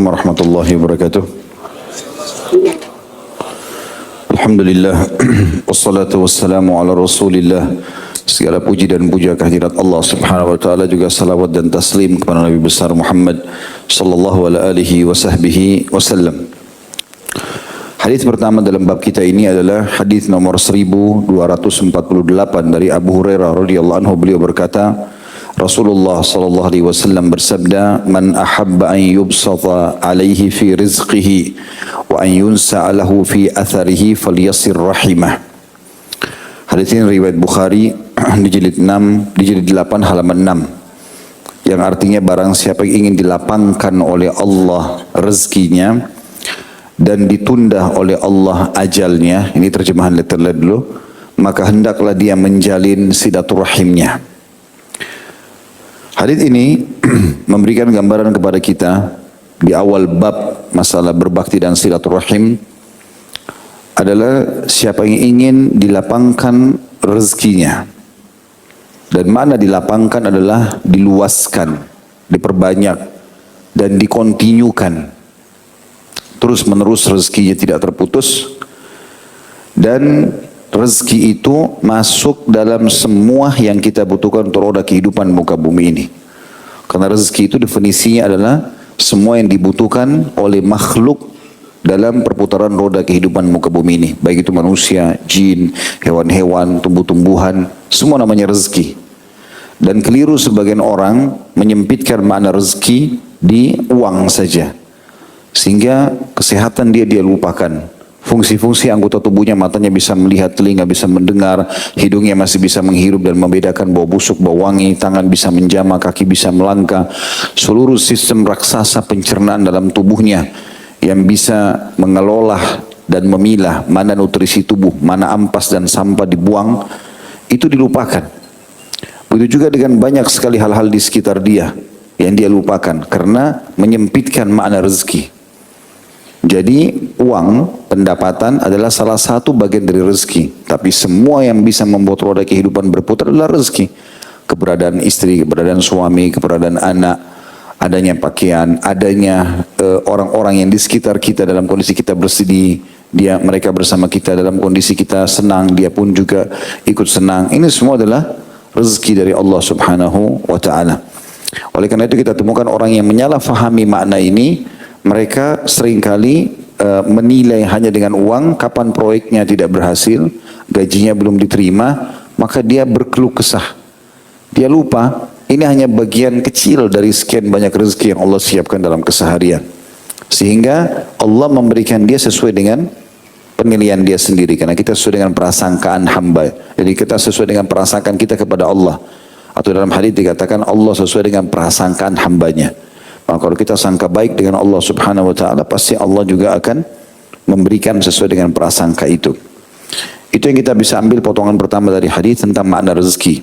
Warahmatullahi wabarakatuh. Alhamdulillah wassalatu wassalamu ala rasulillah. Segala puji dan puja kehadirat Allah subhanahu wa ta'ala, juga salawat dan taslim kepada Nabi besar Muhammad sallallahu alaihi wasallam. Hadis pertama dalam bab kita ini adalah hadis nomor 1248 dari Abu Hurairah radhiyallahu anhu. Beliau berkata, Rasulullah sallallahu alaihi wasallam bersabda, "Man ahabba an yubsata alaihi fi rizqihi wa an yunsa'a lahu fi atharihi falyasir rahimah." Hadis ini riwayat Bukhari di jilid 6, di jilid 8 halaman 6. Yang artinya barang siapa yang ingin dilapangkan oleh Allah rezekinya dan ditunda oleh Allah ajalnya, ini terjemahan letterlet dulu, maka hendaklah dia menjalin silaturahimnya. Hadis ini memberikan gambaran kepada kita di awal bab masalah berbakti dan silaturahim adalah siapa yang ingin dilapangkan rezekinya. Dan mana dilapangkan adalah diluaskan, diperbanyak dan dikontinyukan. Terus menerus rezekinya tidak terputus, dan rezeki itu masuk dalam semua yang kita butuhkan untuk roda kehidupan muka bumi ini. Karena rezeki itu definisinya adalah semua yang dibutuhkan oleh makhluk dalam perputaran roda kehidupan muka bumi ini. Baik itu manusia, jin, hewan-hewan, tumbuh-tumbuhan, semua namanya rezeki. Dan keliru sebagian orang menyempitkan makna rezeki di uang saja, sehingga kesehatan dia lupakan. Fungsi-fungsi anggota tubuhnya, matanya bisa melihat, telinga bisa mendengar, hidungnya masih bisa menghirup dan membedakan bau busuk, bau wangi, tangan bisa menjama, kaki bisa melangkah. Seluruh sistem raksasa pencernaan dalam tubuhnya yang bisa mengelola dan memilah mana nutrisi tubuh, mana ampas dan sampah dibuang, itu dilupakan. Begitu juga dengan banyak sekali hal-hal di sekitar dia yang dia lupakan karena menyempitkan makna rezeki. Jadi uang, pendapatan adalah salah satu bagian dari rezeki. Tapi semua yang bisa membuat roda kehidupan berputar adalah rezeki. Keberadaan istri, keberadaan suami, keberadaan anak, adanya pakaian, adanya orang-orang yang di sekitar kita dalam kondisi kita bersedih, mereka bersama kita dalam kondisi kita senang, dia pun juga ikut senang. Ini semua adalah rezeki dari Allah subhanahu wa ta'ala. Oleh karena itu kita temukan orang yang menyalahfahami makna ini. Mereka seringkali menilai hanya dengan uang, kapan proyeknya tidak berhasil, gajinya belum diterima, maka dia berkeluh kesah. Dia lupa, ini hanya bagian kecil dari sekian banyak rezeki yang Allah siapkan dalam keseharian. Sehingga Allah memberikan dia sesuai dengan penilaian dia sendiri. Karena kita sesuai dengan prasangkaan hamba. Jadi kita sesuai dengan prasangkaan kita kepada Allah. Atau dalam hadis dikatakan Allah sesuai dengan prasangkaan hambanya. Maka kalau kita sangka baik dengan Allah subhanahu wa ta'ala, pasti Allah juga akan memberikan sesuai dengan prasangka itu. Itu yang kita bisa ambil potongan pertama dari hadis tentang makna rezeki.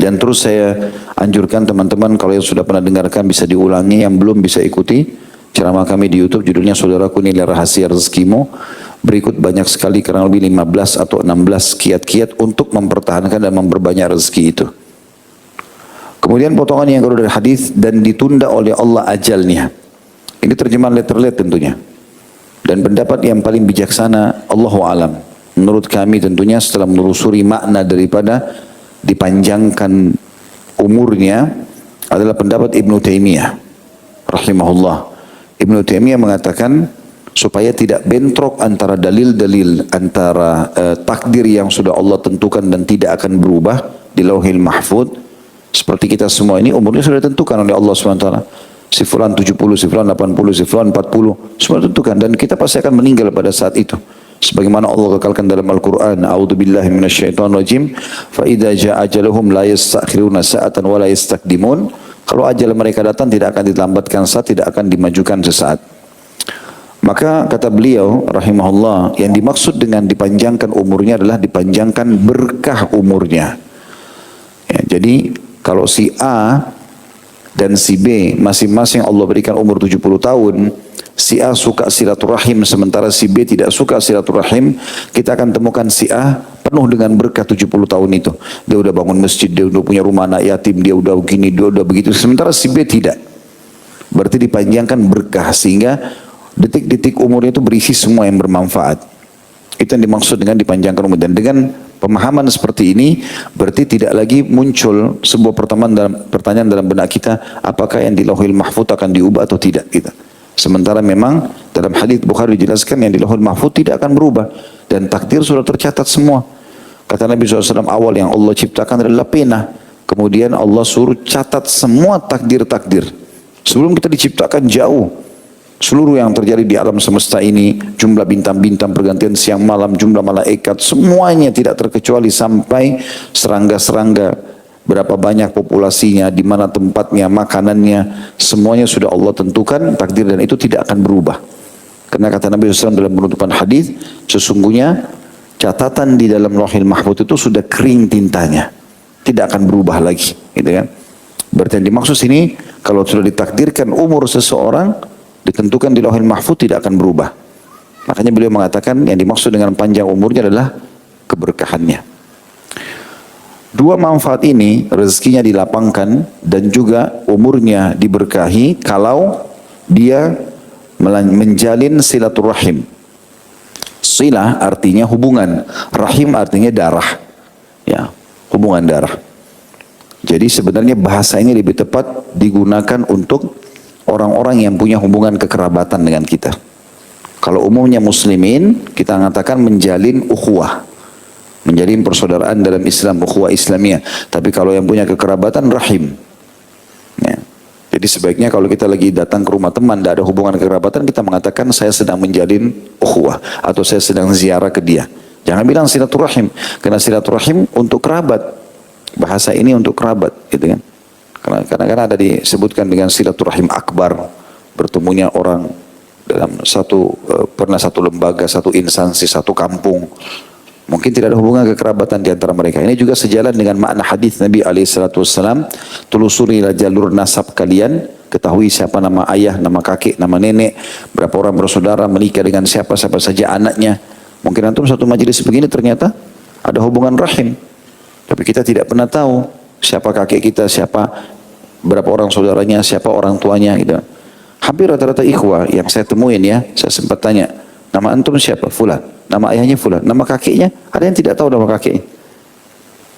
Dan terus saya anjurkan teman-teman, kalau yang sudah pernah dengarkan bisa diulangi, yang belum bisa ikuti ceramah kami di YouTube, judulnya Saudaraku Nilai Rahasia Rezekimu. Berikut banyak sekali, kurang lebih 15 atau 16 kiat-kiat untuk mempertahankan dan memperbanyak rezeki itu. Kemudian potongan yang kedua dari hadis, dan ditunda oleh Allah ajalnya. Ini terjemahan letterlet tentunya. Dan pendapat yang paling bijaksana, Allahu a'lam, menurut kami tentunya setelah menelusuri makna daripada dipanjangkan umurnya, adalah pendapat Ibnu Taimiyah rahimahullah. Ibnu Taimiyah mengatakan supaya tidak bentrok antara dalil-dalil, antara takdir yang sudah Allah tentukan dan tidak akan berubah di Lauhil Mahfuz. Seperti kita semua ini umurnya sudah ditentukan oleh Allah SWT. Si fulan 70, si fulan 80, si fulan 40, semua ditentukan. Dan kita pasti akan meninggal pada saat itu. Sebagaimana Allah kekalkan dalam Al-Quran, A'udzubillahi minasyaitonirrajim, fa idza jaa ajaluhum la yastakhiruna sa'atan wa la yastaqdimun. Kalau ajal mereka datang tidak akan dilambatkan saat, tidak akan dimajukan sesaat. Maka kata beliau rahimahullah, yang dimaksud dengan dipanjangkan umurnya adalah dipanjangkan berkah umurnya. Ya, jadi kalau si A dan si B masing-masing Allah berikan umur 70 tahun, si A suka silaturahim sementara si B tidak suka silaturahim, kita akan temukan si A penuh dengan berkah 70 tahun itu. Dia udah bangun masjid, dia udah punya rumah anak yatim, dia udah begini, dia udah begitu. Sementara si B tidak. Berarti dipanjangkan berkah sehingga detik-detik umurnya itu berisi semua yang bermanfaat. Itu yang dimaksud dengan dipanjangkan umur. Dan dengan pemahaman seperti ini berarti tidak lagi muncul sebuah pertanyaan dalam benak kita, apakah yang di Lauhul Mahfuz akan diubah atau tidak gitu. Sementara memang dalam hadis Bukhari dijelaskan yang di Lauhul Mahfuz tidak akan berubah dan takdir sudah tercatat semua. Kata Nabi SAW, awal yang Allah ciptakan adalah pena. Kemudian Allah suruh catat semua takdir-takdir. Sebelum kita diciptakan jauh. Seluruh yang terjadi di alam semesta ini, jumlah bintang-bintang, pergantian siang malam, jumlah malaikat, semuanya tidak terkecuali sampai serangga-serangga, berapa banyak populasinya, di mana tempatnya, makanannya, semuanya sudah Allah tentukan takdir dan itu tidak akan berubah. Karena kata Nabi SAW dalam penutupan hadis, sesungguhnya catatan di dalam Lauhul Mahfuz itu sudah kering tintanya, tidak akan berubah lagi, gitu kan? Berarti yang dimaksud sini, kalau sudah ditakdirkan umur seseorang, ditentukan di Lauhul Mahfuz tidak akan berubah. Makanya beliau mengatakan yang dimaksud dengan panjang umurnya adalah keberkahannya. Dua manfaat ini, rezekinya dilapangkan dan juga umurnya diberkahi kalau dia menjalin silaturahim. Silah artinya hubungan, rahim artinya darah. Ya, hubungan darah. Jadi sebenarnya bahasa ini lebih tepat digunakan untuk orang-orang yang punya hubungan kekerabatan dengan kita. Kalau umumnya muslimin, kita mengatakan menjalin ukhuwah, menjalin persaudaraan dalam Islam, ukhuwah Islamiyah. Tapi kalau yang punya kekerabatan, rahim. Ya. Jadi sebaiknya kalau kita lagi datang ke rumah teman, tidak ada hubungan kekerabatan, kita mengatakan saya sedang menjalin ukhuwah atau saya sedang ziarah ke dia. Jangan bilang silaturahim, karena silaturahim untuk kerabat. Bahasa ini untuk kerabat, gitu kan? Karena kadang-kadang ada disebutkan dengan silaturahim akbar, bertemunya orang dalam pernah satu lembaga, satu instansi, satu kampung. Mungkin tidak ada hubungan kekerabatan di antara mereka. Ini juga sejalan dengan makna hadis Nabi SAW, telusurilah jalur nasab kalian, ketahui siapa nama ayah, nama kakek, nama nenek, berapa orang bersaudara, menikah dengan siapa saja anaknya. Mungkin antum satu majelis begini ternyata ada hubungan rahim. Tapi kita tidak pernah tahu siapa kakek kita, siapa berapa orang saudaranya, siapa orang tuanya gitu. Hampir rata-rata ikhwah yang saya temuin ya, saya sempat tanya, nama antum siapa? Fulan. Nama ayahnya fulan. Nama kakeknya? Ada yang tidak tahu nama kakeknya.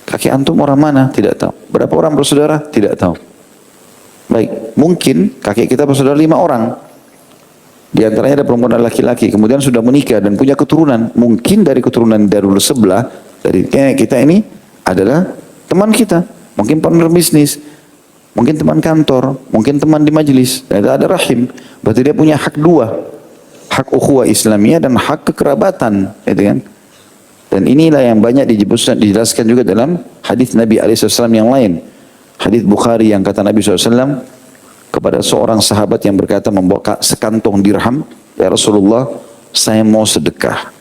Kakek antum orang mana? Tidak tahu. Berapa orang bersaudara? Tidak tahu. Baik, mungkin kakek kita bersaudara 5 orang. Di antaranya ada perempuan dan laki-laki, kemudian sudah menikah dan punya keturunan. Mungkin dari keturunan darul sebelah, dari kita ini adalah teman kita, mungkin partner bisnis, mungkin teman kantor, mungkin teman di majelis. Ada rahim, berarti dia punya hak dua, hak ukhuwah Islamiyah dan hak kekerabatan, gitu kan? Dan inilah yang banyak dijelaskan juga dalam hadis Nabi SAW yang lain. Hadis Bukhari yang kata Nabi SAW kepada seorang sahabat yang berkata membawa sekantong dirham, ya Rasulullah, saya mau sedekah.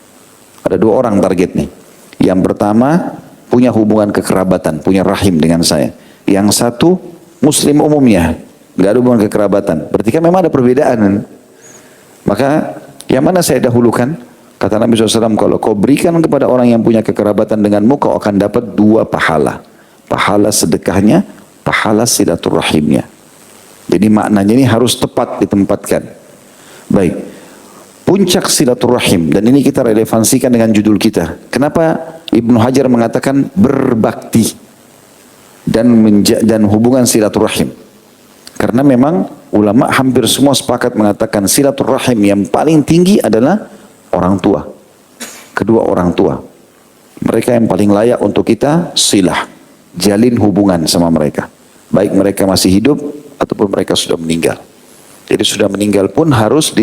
Ada 2 orang target nih. Yang pertama punya hubungan kekerabatan, punya rahim dengan saya. Yang satu muslim umumnya, nggak ada hubungan kekerabatan. Berarti kan memang ada perbedaan. Maka yang mana saya dahulukan? Kata Nabi SAW, kalau kau berikan kepada orang yang punya kekerabatan denganmu, kau akan dapat 2 pahala. Pahala sedekahnya, pahala silaturahimnya. Jadi maknanya ini harus tepat ditempatkan. Baik. Puncak silaturahim, dan ini kita relevansikan dengan judul kita. Kenapa Ibnu Hajar mengatakan berbakti dan hubungan silaturahim? Karena memang ulama hampir semua sepakat mengatakan silaturahim yang paling tinggi adalah orang tua. Kedua orang tua. Mereka yang paling layak untuk kita silah, jalin hubungan sama mereka. Baik mereka masih hidup ataupun mereka sudah meninggal. Jadi sudah meninggal pun harus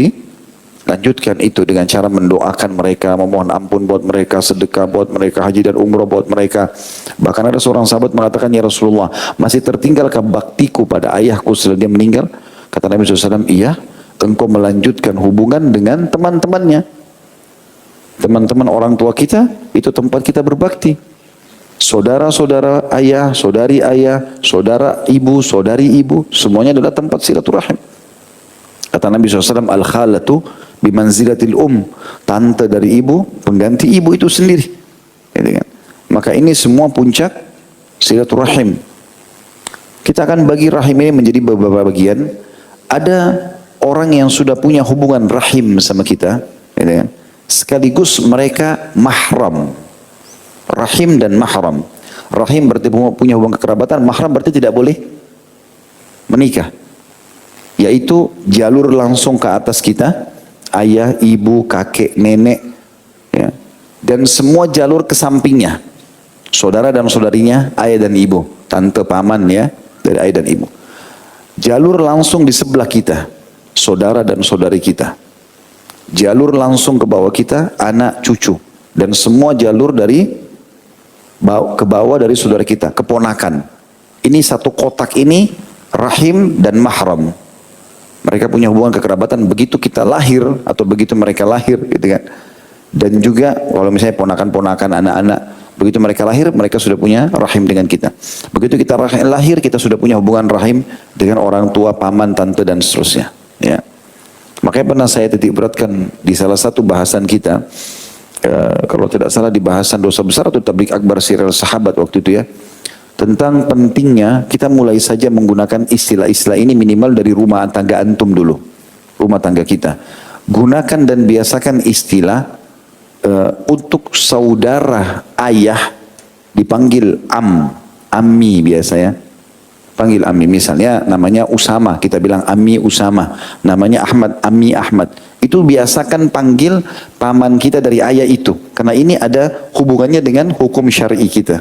lanjutkan itu dengan cara mendoakan mereka, memohon ampun buat mereka, sedekah buat mereka, haji dan umrah buat mereka. Bahkan ada seorang sahabat mengatakan, ya Rasulullah, masih tertinggalkah baktiku pada ayahku setelah dia meninggal? Kata Nabi SAW, iya, engkau melanjutkan hubungan dengan teman-temannya. Teman-teman orang tua kita, itu tempat kita berbakti. Saudara-saudara ayah, saudari ayah, saudara ibu, saudari ibu, semuanya adalah tempat silaturahim. Kata Nabi SAW, al-khalatu bimanzilatil tante dari ibu, pengganti ibu itu sendiri. Maka ini semua puncak silaturahim. Kita akan bagi rahim ini menjadi beberapa bagian. ada orang yang sudah punya hubungan rahim sama kita, gitu kan? Sekaligus mereka mahram. Rahim dan mahram. Rahim berarti punya hubungan kekerabatan, mahram berarti tidak boleh menikah. Yaitu jalur langsung ke atas kita, ayah, ibu, kakek, nenek, ya. Dan semua jalur ke sampingnya, saudara dan saudarinya, ayah dan ibu, tante, paman, ya, dari ayah dan ibu. Jalur langsung di sebelah kita, saudara dan saudari kita. Jalur langsung ke bawah kita, anak, cucu, dan semua jalur dari ke bawah dari saudara kita, keponakan. Ini satu kotak ini rahim dan mahram. Mereka punya hubungan kekerabatan begitu kita lahir atau begitu mereka lahir, gitu kan. Dan juga kalau misalnya ponakan-ponakan, anak-anak, begitu mereka lahir, mereka sudah punya rahim dengan kita. Begitu kita lahir, kita sudah punya hubungan rahim dengan orang tua, paman, tante, dan seterusnya. Ya. Makanya pernah saya titik beratkan di salah satu bahasan kita, kalau tidak salah di bahasan dosa besar atau tablik akbar serial sahabat waktu itu ya, tentang pentingnya kita mulai saja menggunakan istilah-istilah ini minimal dari rumah tangga antum dulu, rumah tangga kita. Gunakan dan biasakan istilah untuk saudara ayah dipanggil ammi biasa ya. Panggil ammi, misalnya namanya Usama, kita bilang ammi Usama. Namanya Ahmad, ammi Ahmad. Itu biasakan panggil paman kita dari ayah itu. Karena ini ada hubungannya dengan hukum syar'i kita.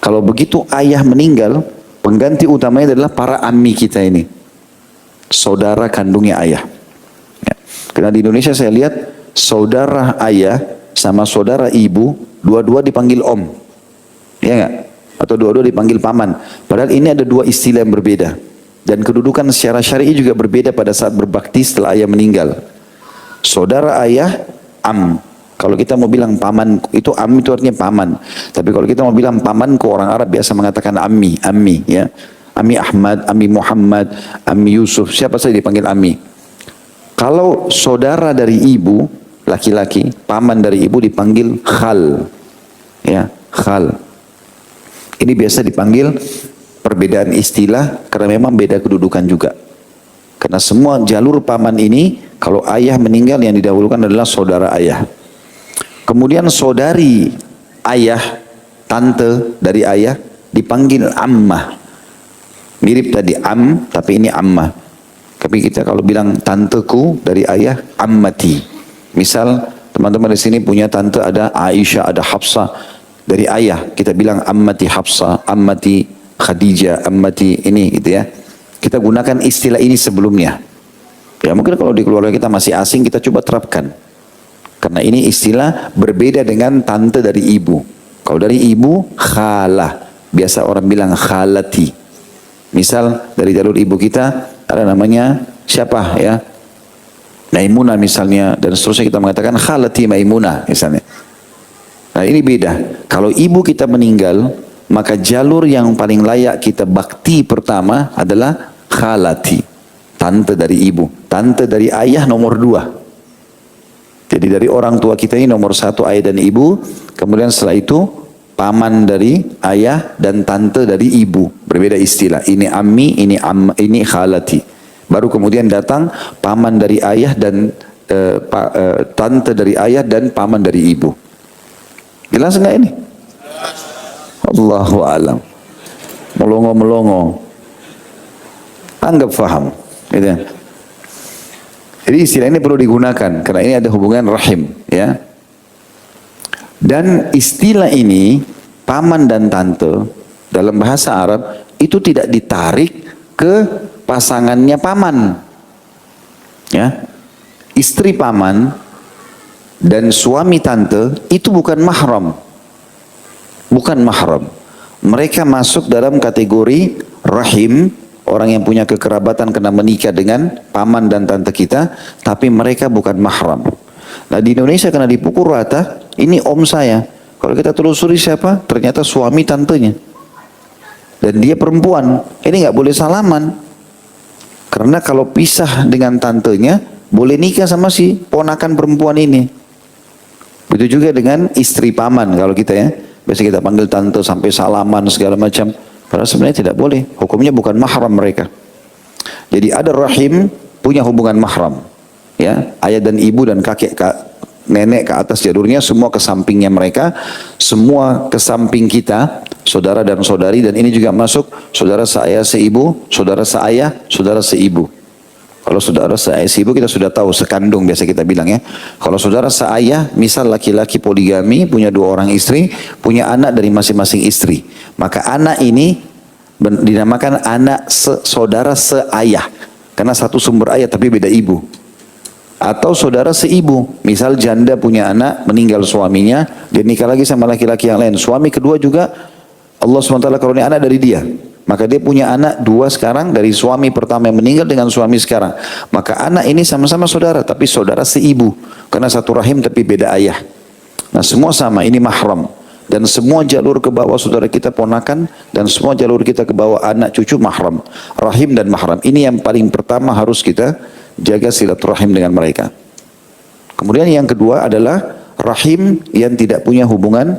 Kalau begitu ayah meninggal, pengganti utamanya adalah para ammi kita ini. Saudara kandungnya ayah. Ya. Karena di Indonesia saya lihat, saudara ayah sama saudara ibu, dua-dua dipanggil om. Ya enggak? Atau dua-dua dipanggil paman. Padahal ini ada dua istilah yang berbeda. Dan kedudukan secara syar'i juga berbeda pada saat berbakti setelah ayah meninggal. Saudara ayah, Kalau kita mau bilang paman, itu itu artinya paman. Tapi kalau kita mau bilang pamanku, orang Arab biasa mengatakan ammi ya. Ammi Ahmad, ammi Muhammad, ammi Yusuf, siapa saja dipanggil ammi. Kalau saudara dari ibu, laki-laki, paman dari ibu dipanggil khal. Ya, khal. Ini biasa dipanggil, perbedaan istilah karena memang beda kedudukan juga. Karena semua jalur paman ini, kalau ayah meninggal yang didahulukan adalah saudara ayah. Kemudian saudari ayah, tante dari ayah dipanggil ammah. Mirip tadi tapi ini ammah. Tapi kita kalau bilang tanteku dari ayah, ammati. Misal teman-teman di sini punya tante, ada Aisyah, ada Hafsah. Dari ayah kita bilang ammati Hafsah, ammati Khadijah, ammati ini gitu ya. Kita gunakan istilah ini sebelumnya. Ya mungkin kalau di keluarga kita masih asing, kita coba terapkan. Karena ini istilah berbeda dengan tante dari ibu. Kalau dari ibu, khalah. Biasa orang bilang khalati. Misal dari jalur ibu kita ada namanya siapa ya? Maimunah misalnya, dan seterusnya kita mengatakan khalati Maimunah misalnya. Nah ini beda. Kalau ibu kita meninggal, maka jalur yang paling layak kita bakti pertama adalah khalati. Tante dari ibu. Tante dari ayah nomor 2. Jadi dari orang tua kita ini nomor 1 ayah dan ibu. Kemudian setelah itu paman dari ayah dan tante dari ibu. Berbeda istilah. Ini ammi, ini khalati. Baru kemudian datang paman dari ayah dan tante dari ayah dan paman dari ibu. Jelas enggak ini? Allahu alam. Melongo-melongo. Anggap faham. Gitu. Jadi istilah ini perlu digunakan karena ini ada hubungan rahim, ya. Dan istilah ini paman dan tante dalam bahasa Arab itu tidak ditarik ke pasangannya paman. Ya. Istri paman dan suami tante itu bukan mahram. Bukan mahram. Mereka masuk dalam kategori rahim, orang yang punya kekerabatan kena menikah dengan paman dan tante kita, tapi mereka bukan mahram. Nah di Indonesia kena dipukul rata, ini om saya. Kalau kita telusuri siapa? Ternyata suami tantenya. Dan dia perempuan, ini nggak boleh salaman. Karena kalau pisah dengan tantenya, boleh nikah sama si ponakan perempuan ini. Begitu juga dengan istri paman kalau kita ya. Biasa kita panggil tante sampai salaman segala macam. Padahal sebenarnya tidak boleh. Hukumnya bukan mahram mereka. Jadi ada rahim punya hubungan mahram. Ya, ayah dan ibu dan kakek, nenek ke atas jalurnya, semua ke sampingnya mereka, semua ke samping kita, saudara dan saudari, dan ini juga masuk saudara seayah seibu, saudara seayah, saudara seibu. Kalau saudara seayah seibu kita sudah tahu, sekandung biasa kita bilang ya. Kalau saudara seayah, misal laki-laki poligami, punya 2 orang istri, punya anak dari masing-masing istri. Maka anak ini dinamakan anak saudara seayah. Karena satu sumber ayah tapi beda ibu. Atau saudara seibu, misal janda punya anak, meninggal suaminya, dia nikah lagi sama laki-laki yang lain. Suami kedua juga Allah SWT karunia anak dari dia. Maka dia punya anak 2 sekarang dari suami pertama yang meninggal dengan suami sekarang. Maka anak ini sama-sama saudara, tapi saudara seibu. Karena satu rahim tapi beda ayah. Nah semua sama, ini mahram. Dan semua jalur ke bawah saudara kita ponakan, dan semua jalur kita ke bawah anak cucu mahram. Rahim dan mahram. Ini yang paling pertama harus kita jaga silaturahim dengan mereka. Kemudian yang kedua adalah rahim yang tidak punya hubungan,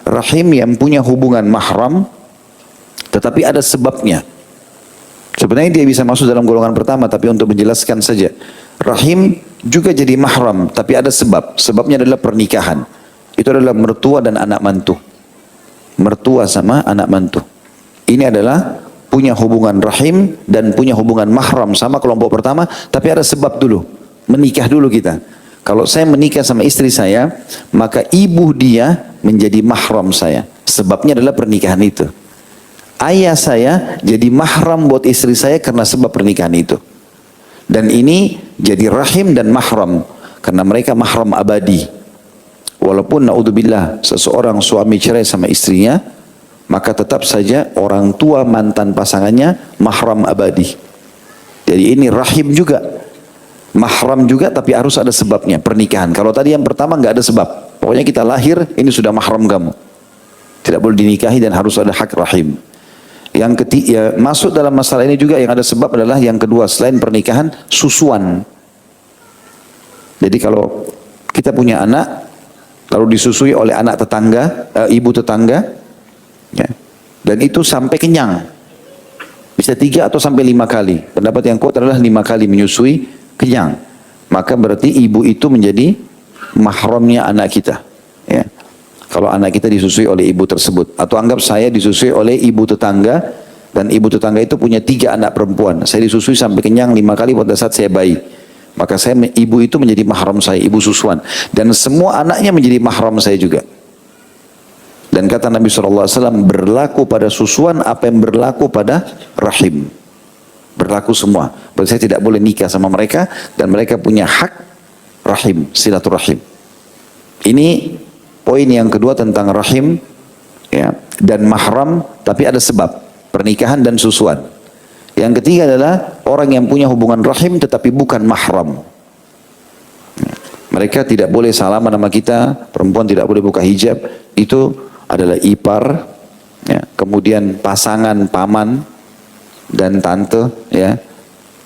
rahim yang punya hubungan mahram, tetapi ada sebabnya. Sebenarnya dia bisa masuk dalam golongan pertama, tapi untuk menjelaskan saja. Rahim juga jadi mahram, tapi ada sebab. Sebabnya adalah pernikahan. Itu adalah mertua dan anak mantu. Mertua sama anak mantu. Ini adalah punya hubungan rahim dan punya hubungan mahram sama kelompok pertama, tapi ada sebab dulu. Menikah dulu kita. Kalau saya menikah sama istri saya, maka ibu dia menjadi mahram saya. Sebabnya adalah pernikahan itu. Ayah saya jadi mahram buat istri saya karena sebab pernikahan itu. Dan ini jadi rahim dan mahram karena mereka mahram abadi. Walaupun naudzubillah seseorang suami cerai sama istrinya, maka tetap saja orang tua mantan pasangannya mahram abadi. Jadi ini rahim juga, mahram juga, tapi harus ada sebabnya, pernikahan. Kalau tadi yang pertama nggak ada sebab, pokoknya kita lahir ini sudah mahram kamu, tidak boleh dinikahi dan harus ada hak rahim. Yang ketiga, masuk dalam masalah ini juga yang ada sebab adalah yang kedua, selain pernikahan, susuan. Jadi kalau kita punya anak, lalu disusui oleh anak tetangga, ibu tetangga, ya. Dan itu sampai kenyang, bisa 3 atau sampai 5 kali. Pendapat yang kuat adalah 5 kali menyusui kenyang. Maka berarti ibu itu menjadi mahramnya anak kita. Ya. Kalau anak kita disusui oleh ibu tersebut, atau anggap saya disusui oleh ibu tetangga, dan ibu tetangga itu punya 3 anak perempuan. Saya disusui sampai kenyang 5 kali pada saat saya bayi. Maka ibu itu menjadi mahram saya, ibu susuan. Dan semua anaknya menjadi mahram saya juga. Dan kata Nabi SAW, berlaku pada susuan apa yang berlaku pada rahim. Berlaku semua. Berarti saya tidak boleh nikah sama mereka, dan mereka punya hak rahim, silaturahim. Ini poin yang kedua tentang rahim, ya, dan mahram, tapi ada sebab, pernikahan dan susuan. Yang ketiga adalah orang yang punya hubungan rahim tetapi bukan mahram. Mereka tidak boleh salaman sama kita, perempuan tidak boleh buka hijab, itu adalah ipar, ya, kemudian pasangan paman dan tante, ya.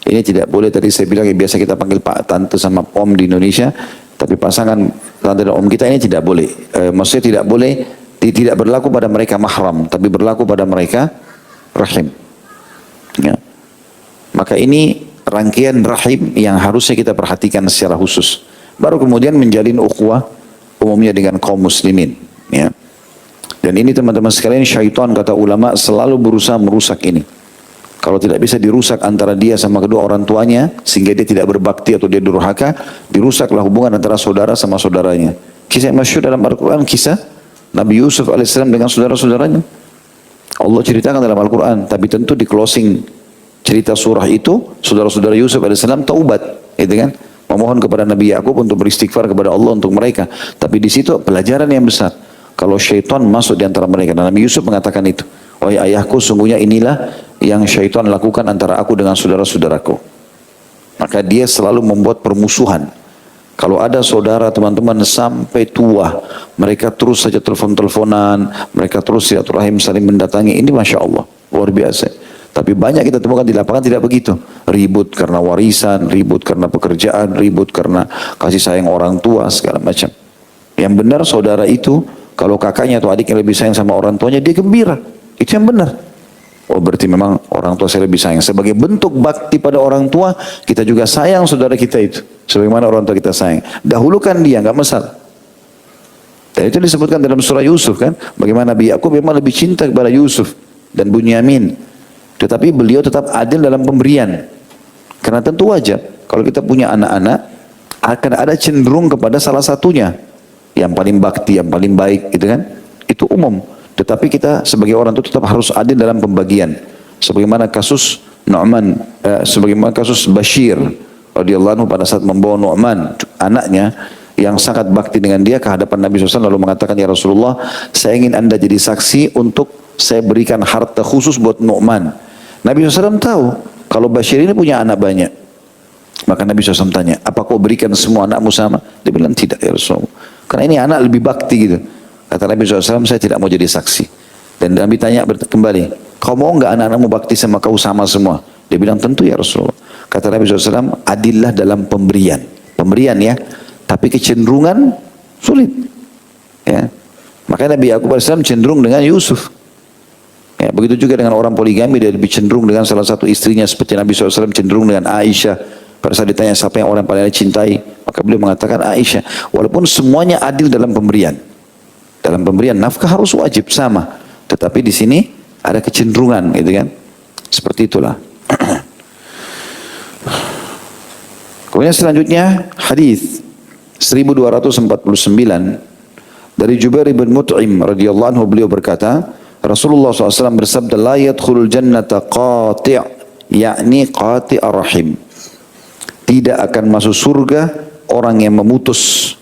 Ini tidak boleh, tadi saya bilang yang biasa kita panggil pak, tante sama om di Indonesia, tapi pasangan tante dan om kita ini tidak boleh. Maksudnya tidak boleh, tidak berlaku pada mereka mahram, tapi berlaku pada mereka rahim. Ya. Maka ini rangkaian rahim yang harusnya kita perhatikan secara khusus. Baru kemudian menjalin ukhuwah umumnya dengan kaum muslimin. Ya. Dan ini teman-teman sekalian, syaitan kata ulama selalu berusaha merusak ini. Kalau tidak bisa dirusak antara dia sama kedua orang tuanya, sehingga dia tidak berbakti atau dia durhaka, dirusaklah hubungan antara saudara sama saudaranya. Kisah yang masyhur dalam Al-Quran, kisah Nabi Yusuf alaihissalam dengan saudara-saudaranya. Allah ceritakan dalam Al-Quran, tapi tentu di closing cerita surah itu, saudara-saudara Yusuf alaihissalam taubat, gitu kan? Memohon kepada Nabi Yakub untuk beristighfar kepada Allah untuk mereka. Tapi di situ pelajaran yang besar. Kalau syaitan masuk di antara mereka, dan Nabi Yusuf mengatakan itu, wahai ayahku, sungguhnya inilah yang syaitan lakukan antara aku dengan saudara-saudaraku. Maka dia selalu membuat permusuhan. Kalau ada saudara teman-teman sampai tua, mereka terus saja telepon-teleponan, mereka terus silaturahim saling mendatangi, ini Masya Allah, luar biasa. Tapi banyak kita temukan di lapangan tidak begitu. Ribut karena warisan, ribut karena pekerjaan, ribut karena kasih sayang orang tua, segala macam. Yang benar saudara itu, kalau kakaknya atau adiknya lebih sayang sama orang tuanya, dia gembira. Itu yang benar. Oh berarti memang orang tua saya lebih sayang. Sebagai bentuk bakti pada orang tua, kita juga sayang saudara kita itu. Sebagaimana orang tua kita sayang. Dahulukan dia, nggak masalah. Dan itu disebutkan dalam surah Yusuf kan. Bagaimana Nabi Yakub memang lebih cinta kepada Yusuf dan Bunyamin. Tetapi beliau tetap adil dalam pemberian. Karena tentu wajar. Kalau kita punya anak-anak, akan ada cenderung kepada salah satunya. Yang paling bakti, yang paling baik gitu kan. Itu umum. Tetapi kita sebagai orang itu tetap harus adil dalam pembagian. Sebagaimana kasus Nu'man, sebagaimana kasus Bashir radhiyallahu anhu pada saat membawa Nu'man, anaknya yang sangat bakti dengan dia ke hadapan Nabi SAW lalu mengatakan, ya Rasulullah, saya ingin anda jadi saksi untuk saya berikan harta khusus buat Nu'man. Nabi SAW tahu kalau Bashir ini punya anak banyak. Maka Nabi SAW tanya, apa kau berikan semua anakmu sama? Dia bilang tidak ya Rasulullah. Karena ini anak lebih bakti gitu. Kata Nabi SAW, saya tidak mau jadi saksi. Dan Nabi tanya kembali, kau mau enggak anak-anakmu bakti sama kau sama semua? Dia bilang, tentu ya Rasulullah. Kata Nabi SAW, adillah dalam pemberian. Pemberian ya, tapi kecenderungan sulit. Ya. Makanya Nabi Yakub AS cenderung dengan Yusuf. Ya, begitu juga dengan orang poligami, dia lebih cenderung dengan salah satu istrinya. Seperti Nabi SAW cenderung dengan Aisyah. Pada saat ditanya siapa yang orang paling cintai, maka beliau mengatakan Aisyah. Walaupun semuanya adil dalam pemberian. Dalam pemberian nafkah harus wajib sama, tetapi di sini ada kecenderungan, gitu kan? Seperti itulah. Kemudian selanjutnya hadis 1249 dari Jubair bin Mut'im radhiyallahu anhu, beliau berkata, Rasulullah SAW bersabda, la yadkhulul jannata qati', yakni qati' ar-rahim. Tidak akan masuk surga orang yang memutus,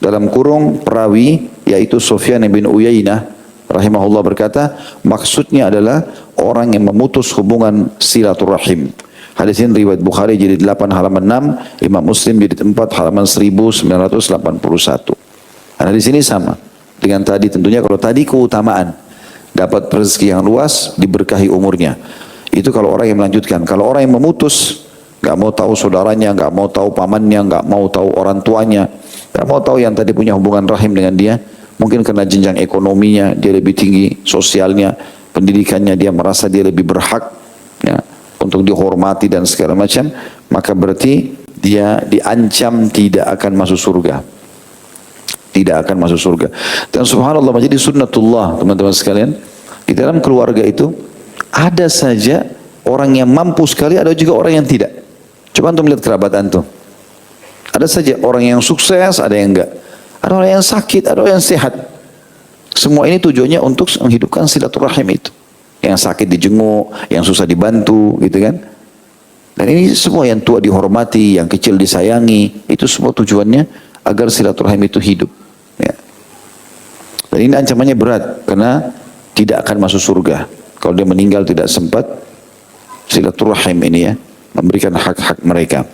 dalam kurung perawi, yaitu Sufyan bin Uyainah rahimahullah berkata, maksudnya adalah orang yang memutus hubungan silaturahim. Hadis ini riwayat Bukhari jilid 8 halaman 6, Imam Muslim jilid 4 halaman 1981. Karena di sini sama dengan tadi, tentunya kalau tadi keutamaan dapat rezeki yang luas, diberkahi umurnya. Itu kalau orang yang melanjutkan. Kalau orang yang memutus, nggak mau tahu saudaranya, nggak mau tahu pamannya, nggak mau tahu orang tuanya, nggak mau tahu yang tadi punya hubungan rahim dengan dia, mungkin karena jenjang ekonominya dia lebih tinggi, sosialnya, pendidikannya, dia merasa dia lebih berhak ya, untuk dihormati dan segala macam, maka berarti dia diancam tidak akan masuk surga. Tidak akan masuk surga. Dan subhanallah, menjadi sunnatullah teman-teman sekalian, di dalam keluarga itu ada saja orang yang mampu sekali, ada juga orang yang tidak. Coba antum lihat kerabat antum. Ada saja orang yang sukses, ada yang enggak. Ada orang yang sakit, ada orang yang sehat. Semua ini tujuannya untuk menghidupkan silaturahim itu. Yang sakit dijenguk, yang susah dibantu, gitu kan. Dan ini semua, yang tua dihormati, yang kecil disayangi. Itu semua tujuannya agar silaturahim itu hidup. Ya. Dan ini ancamannya berat, karena tidak akan masuk surga. Kalau dia meninggal tidak sempat silaturahim ini ya, memberikan hak-hak mereka.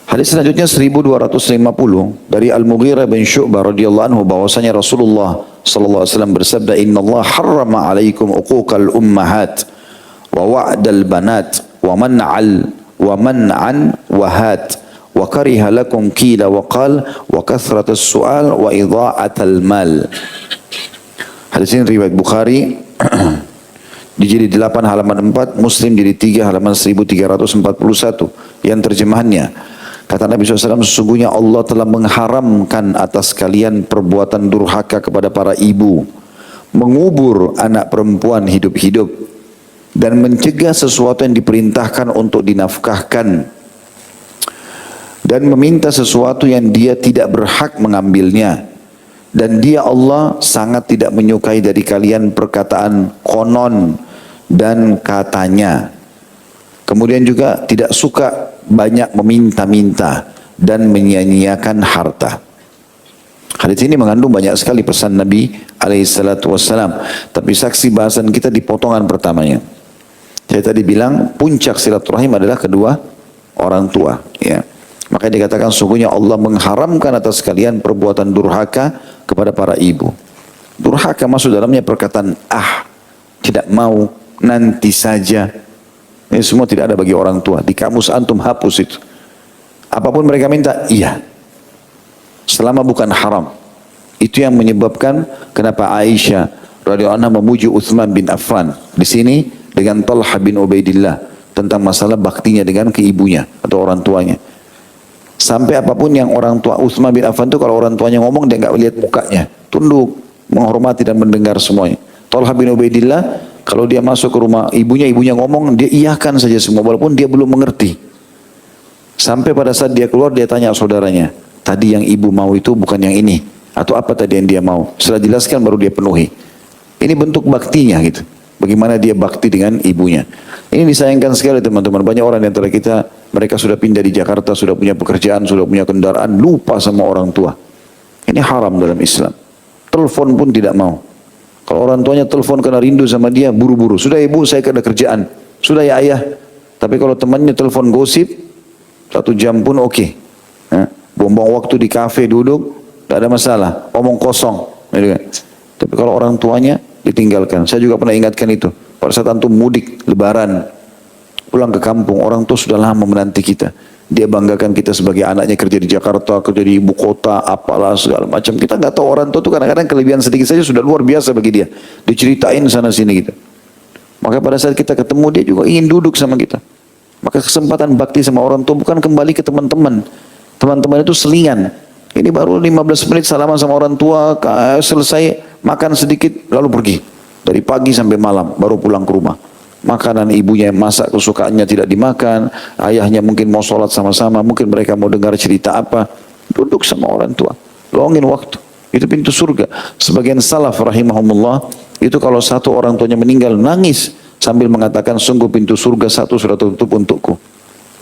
Hadis selanjutnya 1250 dari Al-Mughirah bin Syu'bah radhiyallahu anhu, bahwasanya Rasulullah sallallahu alaihi wasallam bersabda, innallaha harrama alaikum uquqal ummahat wa wa'dal banat wa man'an wa hat wa kariha lakum qila wa qal wa kathratus su'al wa idha'atal mal. Hadis ini riwayat Bukhari di jilid 8 halaman 4, Muslim jilid 3 halaman 1341, yang terjemahannya, kata Nabi SAW, sesungguhnya Allah telah mengharamkan atas kalian perbuatan durhaka kepada para ibu, mengubur anak perempuan hidup-hidup, dan mencegah sesuatu yang diperintahkan untuk dinafkahkan, dan meminta sesuatu yang dia tidak berhak mengambilnya. Dan dia Allah sangat tidak menyukai dari kalian perkataan konon dan katanya. Kemudian juga tidak suka banyak meminta-minta dan menyia-nyiakan harta. Hadis ini mengandung banyak sekali pesan Nabi alaihissalatu wassalam. Tapi saksi bahasan kita di potongan pertamanya. Saya tadi bilang puncak silaturahim adalah kedua orang tua. Ya. Makanya dikatakan sungguhnya Allah mengharamkan atas kalian perbuatan durhaka kepada para ibu. Durhaka masuk dalamnya perkataan tidak mau, nanti saja. Ini semua tidak ada bagi orang tua. Di kamus antum hapus itu. Apapun mereka minta, iya. Selama bukan haram. Itu yang menyebabkan kenapa Aisyah radhiyallahu anha memuji Utsman bin Affan di sini dengan Talha bin Ubaidillah tentang masalah baktinya dengan ke ibunya atau orang tuanya. Sampai apapun yang orang tua Utsman bin Affan itu kalau orang tuanya ngomong dia nggak lihat mukanya, tunduk, menghormati dan mendengar semuanya. Talha bin Ubaidillah kalau dia masuk ke rumah ibunya ngomong, dia iyakan saja semua walaupun dia belum mengerti. Sampai pada saat dia keluar dia tanya saudaranya, tadi yang ibu mau itu bukan yang ini atau apa tadi yang dia mau? Setelah jelaskan baru dia penuhi. Ini bentuk baktinya gitu. Bagaimana dia bakti dengan ibunya. Ini disayangkan sekali teman-teman. Banyak orang di antara kita, mereka sudah pindah di Jakarta, sudah punya pekerjaan, sudah punya kendaraan, lupa sama orang tua. Ini haram dalam Islam. Telepon pun tidak mau. Kalau orang tuanya telepon karena rindu sama dia, buru-buru. Sudah ibu, saya ada kerjaan. Sudah ya ayah. Tapi kalau temannya telepon gosip, 1 jam pun oke. Buang-buang waktu di kafe duduk, tidak ada masalah. Omong kosong. Tapi kalau orang tuanya ditinggalkan. Saya juga pernah ingatkan itu. Pada saat antum mudik, lebaran, pulang ke kampung, orang tua sudah lama menanti kita. Dia banggakan kita sebagai anaknya kerja di Jakarta, kerja di ibu kota, apalah segala macam. Kita nggak tahu orang tua itu kadang-kadang kelebihan sedikit saja sudah luar biasa bagi dia. Diceritain sana sini gitu. Maka pada saat kita ketemu dia juga ingin duduk sama kita. Maka kesempatan bakti sama orang tua bukan kembali ke teman-teman. Teman-teman itu selingan. Ini baru 15 menit salaman sama orang tua, selesai makan sedikit lalu pergi. Dari pagi sampai malam baru pulang ke rumah. Makanan ibunya yang masak kesukaannya tidak dimakan, ayahnya mungkin mau sholat sama-sama, mungkin mereka mau dengar cerita apa. Duduk sama orang tua, luangin waktu. Itu pintu surga. Sebagian salaf rahimahumullah, itu kalau satu orang tuanya meninggal nangis sambil mengatakan sungguh pintu surga satu sudah tutup untukku.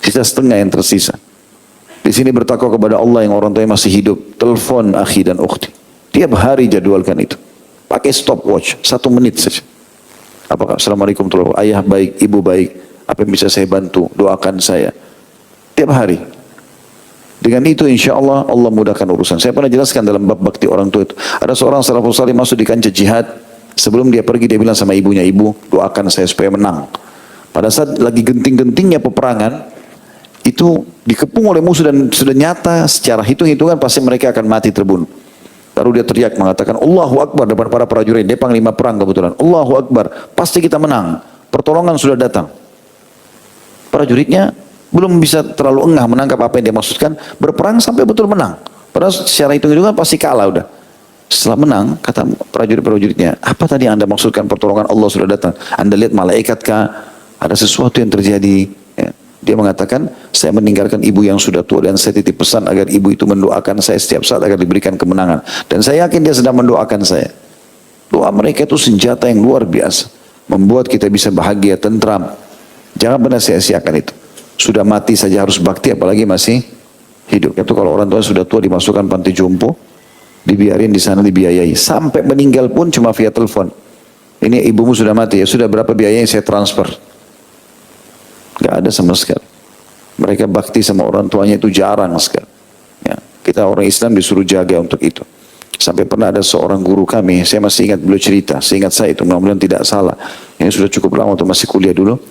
Sisa setengah yang tersisa. Di sini bertakwa kepada Allah yang orang tuanya masih hidup. Telepon akhi dan ukhti. Tiap hari jadwalkan itu. Pakai stopwatch, 1 menit saja. Apakah Assalamualaikum warahmatullahi wabarakatuh. Ayah baik, ibu baik. Apa yang bisa saya bantu? Doakan saya. Tiap hari. Dengan itu insya Allah, Allah mudahkan urusan. Saya pernah jelaskan dalam bab bakti orang tua itu. Ada seorang salafus salih masuk di kancah jihad. Sebelum dia pergi dia bilang sama ibunya, ibu doakan saya supaya menang. Pada saat lagi genting-gentingnya peperangan, itu dikepung oleh musuh dan sudah nyata secara hitung-hitungan pasti mereka akan mati terbunuh. Baru dia teriak mengatakan Allahu Akbar depan para prajurit. Dia panglima perang kebetulan. Allahu Akbar, pasti kita menang. Pertolongan sudah datang. Prajuritnya belum bisa terlalu engah menangkap apa yang dia maksudkan. Berperang sampai betul menang. Padahal secara hitung-hitungan pasti kalah udah. Setelah menang, kata prajurit-prajuritnya, apa tadi yang anda maksudkan pertolongan Allah sudah datang? Anda lihat malaikat kah? Ada sesuatu yang terjadi. Dia mengatakan, saya meninggalkan ibu yang sudah tua dan saya titip pesan agar ibu itu mendoakan saya setiap saat agar diberikan kemenangan. Dan saya yakin dia sedang mendoakan saya. Doa mereka itu senjata yang luar biasa. Membuat kita bisa bahagia, tentram. Jangan pernah sia-siakan itu. Sudah mati saja harus bakti apalagi masih hidup. Itu kalau orang tua sudah tua dimasukkan panti jompo, dibiarin di sana dibiayai. Sampai meninggal pun cuma via telepon. Ini ibumu sudah mati ya, sudah berapa biayanya saya transfer. Gak ada sama sekali. Mereka bakti sama orang tuanya itu jarang sekali. Ya, kita orang Islam disuruh jaga untuk itu. Sampai pernah ada seorang guru kami, saya masih ingat beliau cerita, seingat saya itu mudah-mudahan tidak salah. Ini sudah cukup lama waktu masih kuliah dulu.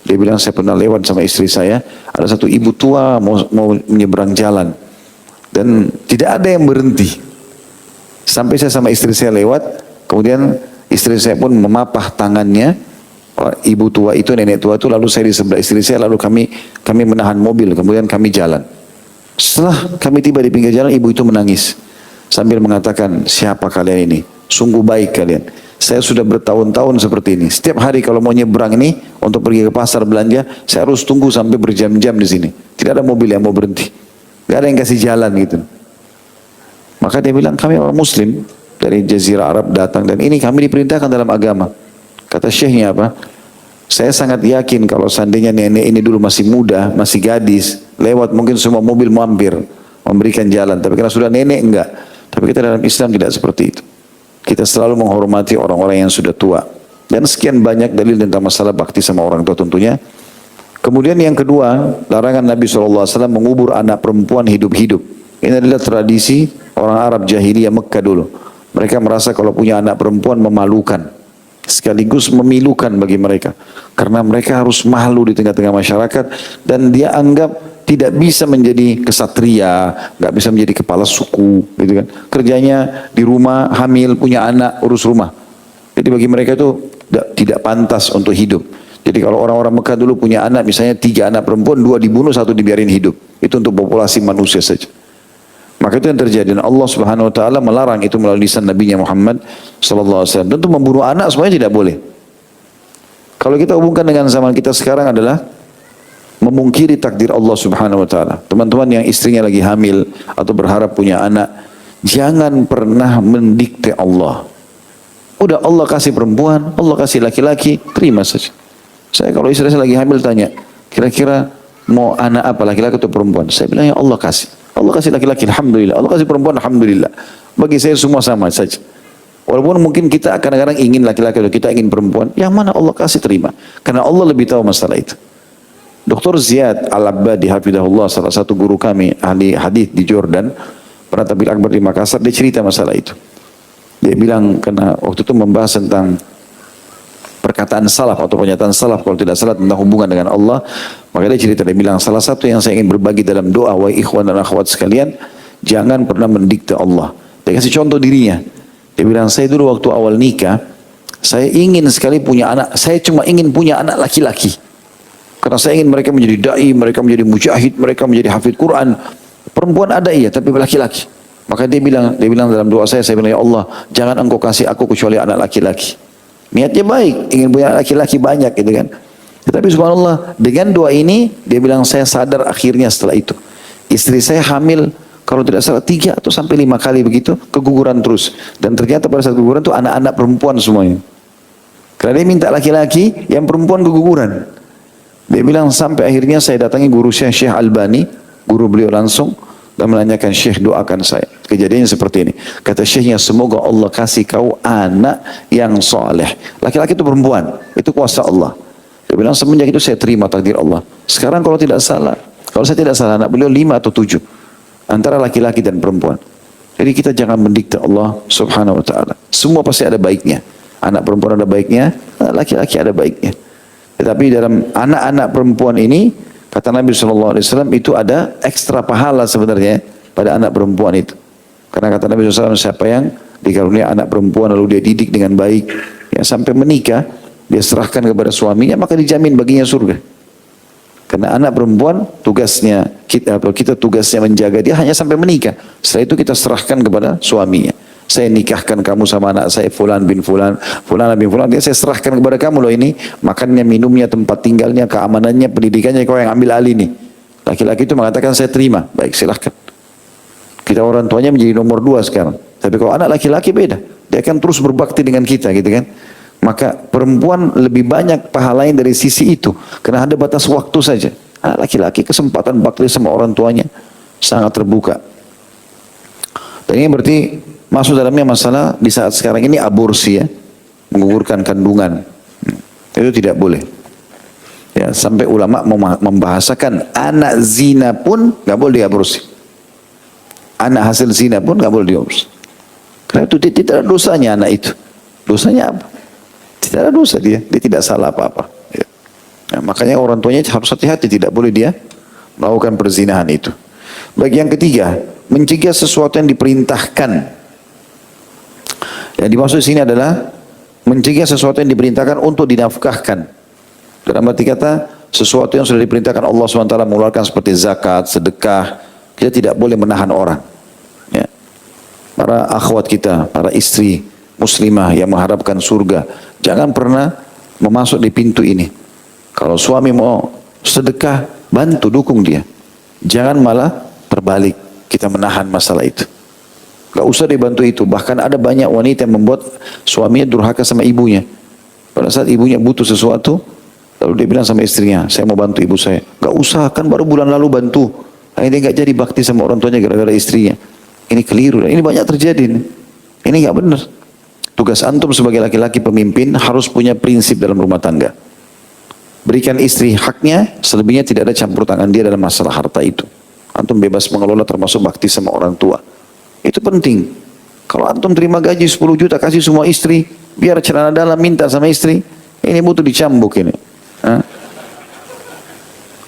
Dia bilang saya pernah lewat sama istri saya, ada satu ibu tua mau menyeberang jalan. Dan tidak ada yang berhenti. Sampai saya sama istri saya lewat, kemudian istri saya pun memapah tangannya, ibu tua itu, nenek tua itu, lalu saya di sebelah istri saya, lalu kami menahan mobil, kemudian kami jalan. Setelah kami tiba di pinggir jalan, ibu itu menangis sambil mengatakan, siapa kalian ini? Sungguh baik kalian. Saya sudah bertahun-tahun seperti ini. Setiap hari kalau mau nyebrang ini untuk pergi ke pasar belanja, saya harus tunggu sampai berjam-jam di sini. Tidak ada mobil yang mau berhenti. Gak ada yang kasih jalan gitu. Maka dia bilang, kami orang Muslim dari Jazirah Arab datang dan ini kami diperintahkan dalam agama. Kata syekhnya apa? Saya sangat yakin kalau seandainya nenek ini dulu masih muda, masih gadis, lewat mungkin semua mobil mampir, memberikan jalan. Tapi karena sudah nenek enggak. Tapi kita dalam Islam tidak seperti itu. Kita selalu menghormati orang-orang yang sudah tua. Dan sekian banyak dalil tentang masalah bakti sama orang tua tentunya. Kemudian yang kedua, larangan Nabi SAW mengubur anak perempuan hidup-hidup. Ini adalah tradisi orang Arab jahiliyah Mekah dulu. Mereka merasa kalau punya anak perempuan memalukan. Sekaligus memilukan bagi mereka. Karena mereka harus malu di tengah-tengah masyarakat. Dan dia anggap tidak bisa menjadi kesatria, nggak bisa menjadi kepala suku, gitu kan. Kerjanya di rumah, hamil, punya anak, urus rumah. Jadi Jadi bagi mereka itu tidak pantas untuk hidup. Jadi kalau orang-orang Mekah dulu punya anak, misalnya 3 anak perempuan, 2 dibunuh, 1 dibiarin hidup. Itu untuk populasi manusia saja. Maka itu yang terjadi. Dan Allah Subhanahu Wa Taala melarang itu melalui lisan Nabi Muhammad Sallallahu Alaihi Wasallam. Tentu membunuh anak semuanya tidak boleh. Kalau kita hubungkan dengan zaman kita sekarang adalah memungkiri takdir Allah Subhanahu Wa Taala. Teman-teman yang istrinya lagi hamil atau berharap punya anak, jangan pernah mendikte Allah. Udah Allah kasih perempuan, Allah kasih laki-laki, terima saja. Saya kalau istri saya lagi hamil tanya, kira-kira mau anak apa, laki-laki atau perempuan? Saya bilang ya Allah kasih. Allah kasih laki-laki, alhamdulillah. Allah kasih perempuan, alhamdulillah. Bagi saya semua sama saja. Walaupun mungkin kita kadang-kadang ingin laki-laki atau kita ingin perempuan, yang mana Allah kasih terima. Karena Allah lebih tahu masalah itu. Dr. Ziyad Al-Abbadi hafidahullah, salah satu guru kami, ahli hadis di Jordan, pernah tabligh akbar di Makassar, dia cerita masalah itu. Dia bilang, karena waktu itu membahas tentang perkataan salaf atau pernyataan salaf kalau tidak salah tentang hubungan dengan Allah, maka dia cerita, dia bilang salah satu yang saya ingin berbagi dalam doa wa ikhwan dan akhwat sekalian, jangan pernah mendikte Allah. Dia kasih contoh dirinya. Dia bilang saya dulu waktu awal nikah, saya ingin sekali punya anak, saya cuma ingin punya anak laki-laki. Karena saya ingin mereka menjadi dai, mereka menjadi mujahid, mereka menjadi hafidh Quran. Perempuan ada iya, tapi laki-laki. Maka dia bilang dalam doa saya bilang ya Allah, jangan engkau kasih aku kecuali anak laki-laki. Niatnya baik, ingin punya laki-laki banyak gitu kan. Tetapi subhanallah, dengan doa ini, dia bilang saya sadar akhirnya setelah itu. Istri saya hamil, kalau tidak salah 3 atau sampai 5 kali begitu, keguguran terus. Dan ternyata pada saat keguguran itu anak-anak perempuan semuanya. Karena dia minta laki-laki, yang perempuan keguguran. Dia bilang sampai akhirnya saya datangi guru Syekh Albani, guru beliau langsung, dan menanyakan Syekh doakan saya. Kejadiannya seperti ini. Kata Syekhnya, semoga Allah kasih kau anak yang soleh. Laki-laki itu perempuan, itu kuasa Allah. Dia bilang semenjak itu saya terima takdir Allah. Sekarang kalau saya tidak salah anak beliau 5 atau 7. Antara laki-laki dan perempuan. Jadi kita jangan mendikte Allah Subhanahu Wa Taala. Semua pasti ada baiknya. Anak perempuan ada baiknya, laki-laki ada baiknya. Tetapi dalam anak-anak perempuan ini, kata Nabi SAW, itu ada ekstra pahala sebenarnya pada anak perempuan itu. Karena kata Nabi SAW, siapa yang dikaruniai anak perempuan lalu dia didik dengan baik, ya, sampai menikah, dia serahkan kepada suaminya, maka dijamin baginya surga. Karena anak perempuan tugasnya, kita tugasnya menjaga dia hanya sampai menikah. Setelah itu kita serahkan kepada suaminya. Saya nikahkan kamu sama anak saya Fulan bin Fulan, Fulan bin Fulan, dia saya serahkan kepada kamu loh ini, makannya, minumnya, tempat tinggalnya, keamanannya, pendidikannya, kau yang ambil alih nih. Laki-laki itu mengatakan saya terima, baik silahkan. Kita orang tuanya menjadi nomor 2 sekarang. Tapi kalau anak laki-laki beda, dia akan terus berbakti dengan kita gitu kan. Maka perempuan lebih banyak pahalanya dari sisi itu, karena ada batas waktu saja. Laki-laki kesempatan bakti sama orang tuanya sangat terbuka. Dan ini berarti masuk dalamnya masalah di saat sekarang ini aborsi ya, menggugurkan kandungan. Itu tidak boleh. Ya, sampai ulama membahasakan anak zina pun nggak boleh diaborsi. Anak hasil zina pun nggak boleh diaborsi. Karena itu tidak ada dosanya anak itu. Dosanya apa? Tidak ada dosa dia tidak salah apa-apa. Ya. Nah, makanya orang tuanya harus hati-hati, tidak boleh dia melakukan perzinahan itu. Bagi yang ketiga, mencegah sesuatu yang diperintahkan. Yang dimaksud di sini adalah mencegah sesuatu yang diperintahkan untuk dinafkahkan. Dalam arti kata, sesuatu yang sudah diperintahkan Allah SWT mengeluarkan seperti zakat, sedekah, kita tidak boleh menahan orang. Ya. Para akhwat kita, para istri muslimah yang mengharapkan surga, jangan pernah memasuk di pintu ini. Kalau suami mau sedekah, bantu, dukung dia. Jangan malah terbalik, kita menahan masalah itu. Gak usah dibantu itu. Bahkan ada banyak wanita yang membuat suaminya durhaka sama ibunya. Pada saat ibunya butuh sesuatu, lalu dia bilang sama istrinya, saya mau bantu ibu saya. Gak usah, kan baru bulan lalu bantu. Akhirnya gak jadi bakti sama orang tuanya gara-gara istrinya. Ini keliru. Ini banyak terjadi. Ini gak benar. Tugas antum sebagai laki-laki pemimpin harus punya prinsip dalam rumah tangga. Berikan istri haknya, selebihnya tidak ada campur tangan dia dalam masalah harta itu. Antum bebas mengelola termasuk bakti sama orang tua. Itu penting. Kalau antum terima gaji 10 juta kasih semua istri, biar celana dalam minta sama istri, ini butuh dicambuk ini.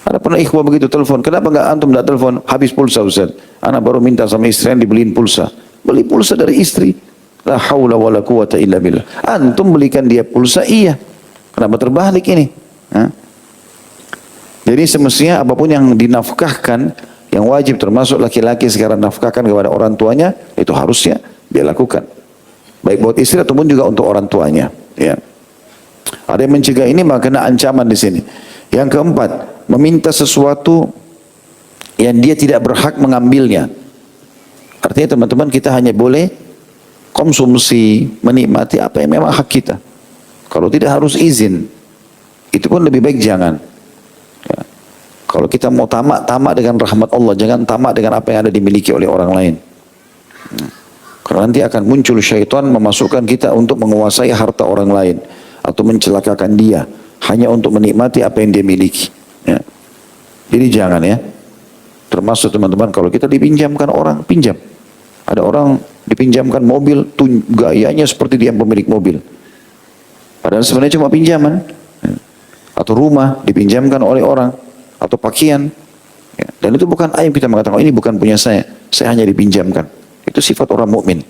Ada pernah ikhwah begitu telepon, kenapa enggak antum enggak telepon? Habis pulsa Ustaz. Anak baru minta sama istri yang dibeliin pulsa. Beli pulsa dari istri. La haula wala quwata illa billah. Antum belikan dia pulsa, iya. Kenapa terbalik ini? Hah? Jadi semestinya apapun yang dinafkahkan, yang wajib termasuk laki-laki sekarang nafkahkan kepada orang tuanya, itu harusnya dia lakukan. Baik buat istri ataupun juga untuk orang tuanya. Ya. Ada yang mencegah ini maka kena ancaman di sini. Yang keempat, meminta sesuatu yang dia tidak berhak mengambilnya. Artinya teman-teman, kita hanya boleh konsumsi, menikmati apa yang memang hak kita. Kalau tidak harus izin, itu pun lebih baik jangan. Ya. Kalau kita mau tamak dengan rahmat Allah, jangan tamak dengan apa yang ada dimiliki oleh orang lain. Karena nanti akan muncul syaitan memasukkan kita untuk menguasai harta orang lain atau mencelakakan dia hanya untuk menikmati apa yang dia miliki. Ya. Jadi jangan ya. Termasuk teman-teman, kalau kita dipinjamkan orang, pinjam. Ada orang dipinjamkan mobil, gayanya seperti dia pemilik mobil. Padahal sebenarnya cuma pinjaman. Ya. Atau rumah dipinjamkan oleh orang, atau pakaian. Ya. Dan itu bukan aib kita mengatakan, oh, ini bukan punya saya hanya dipinjamkan. Itu sifat orang mukmin.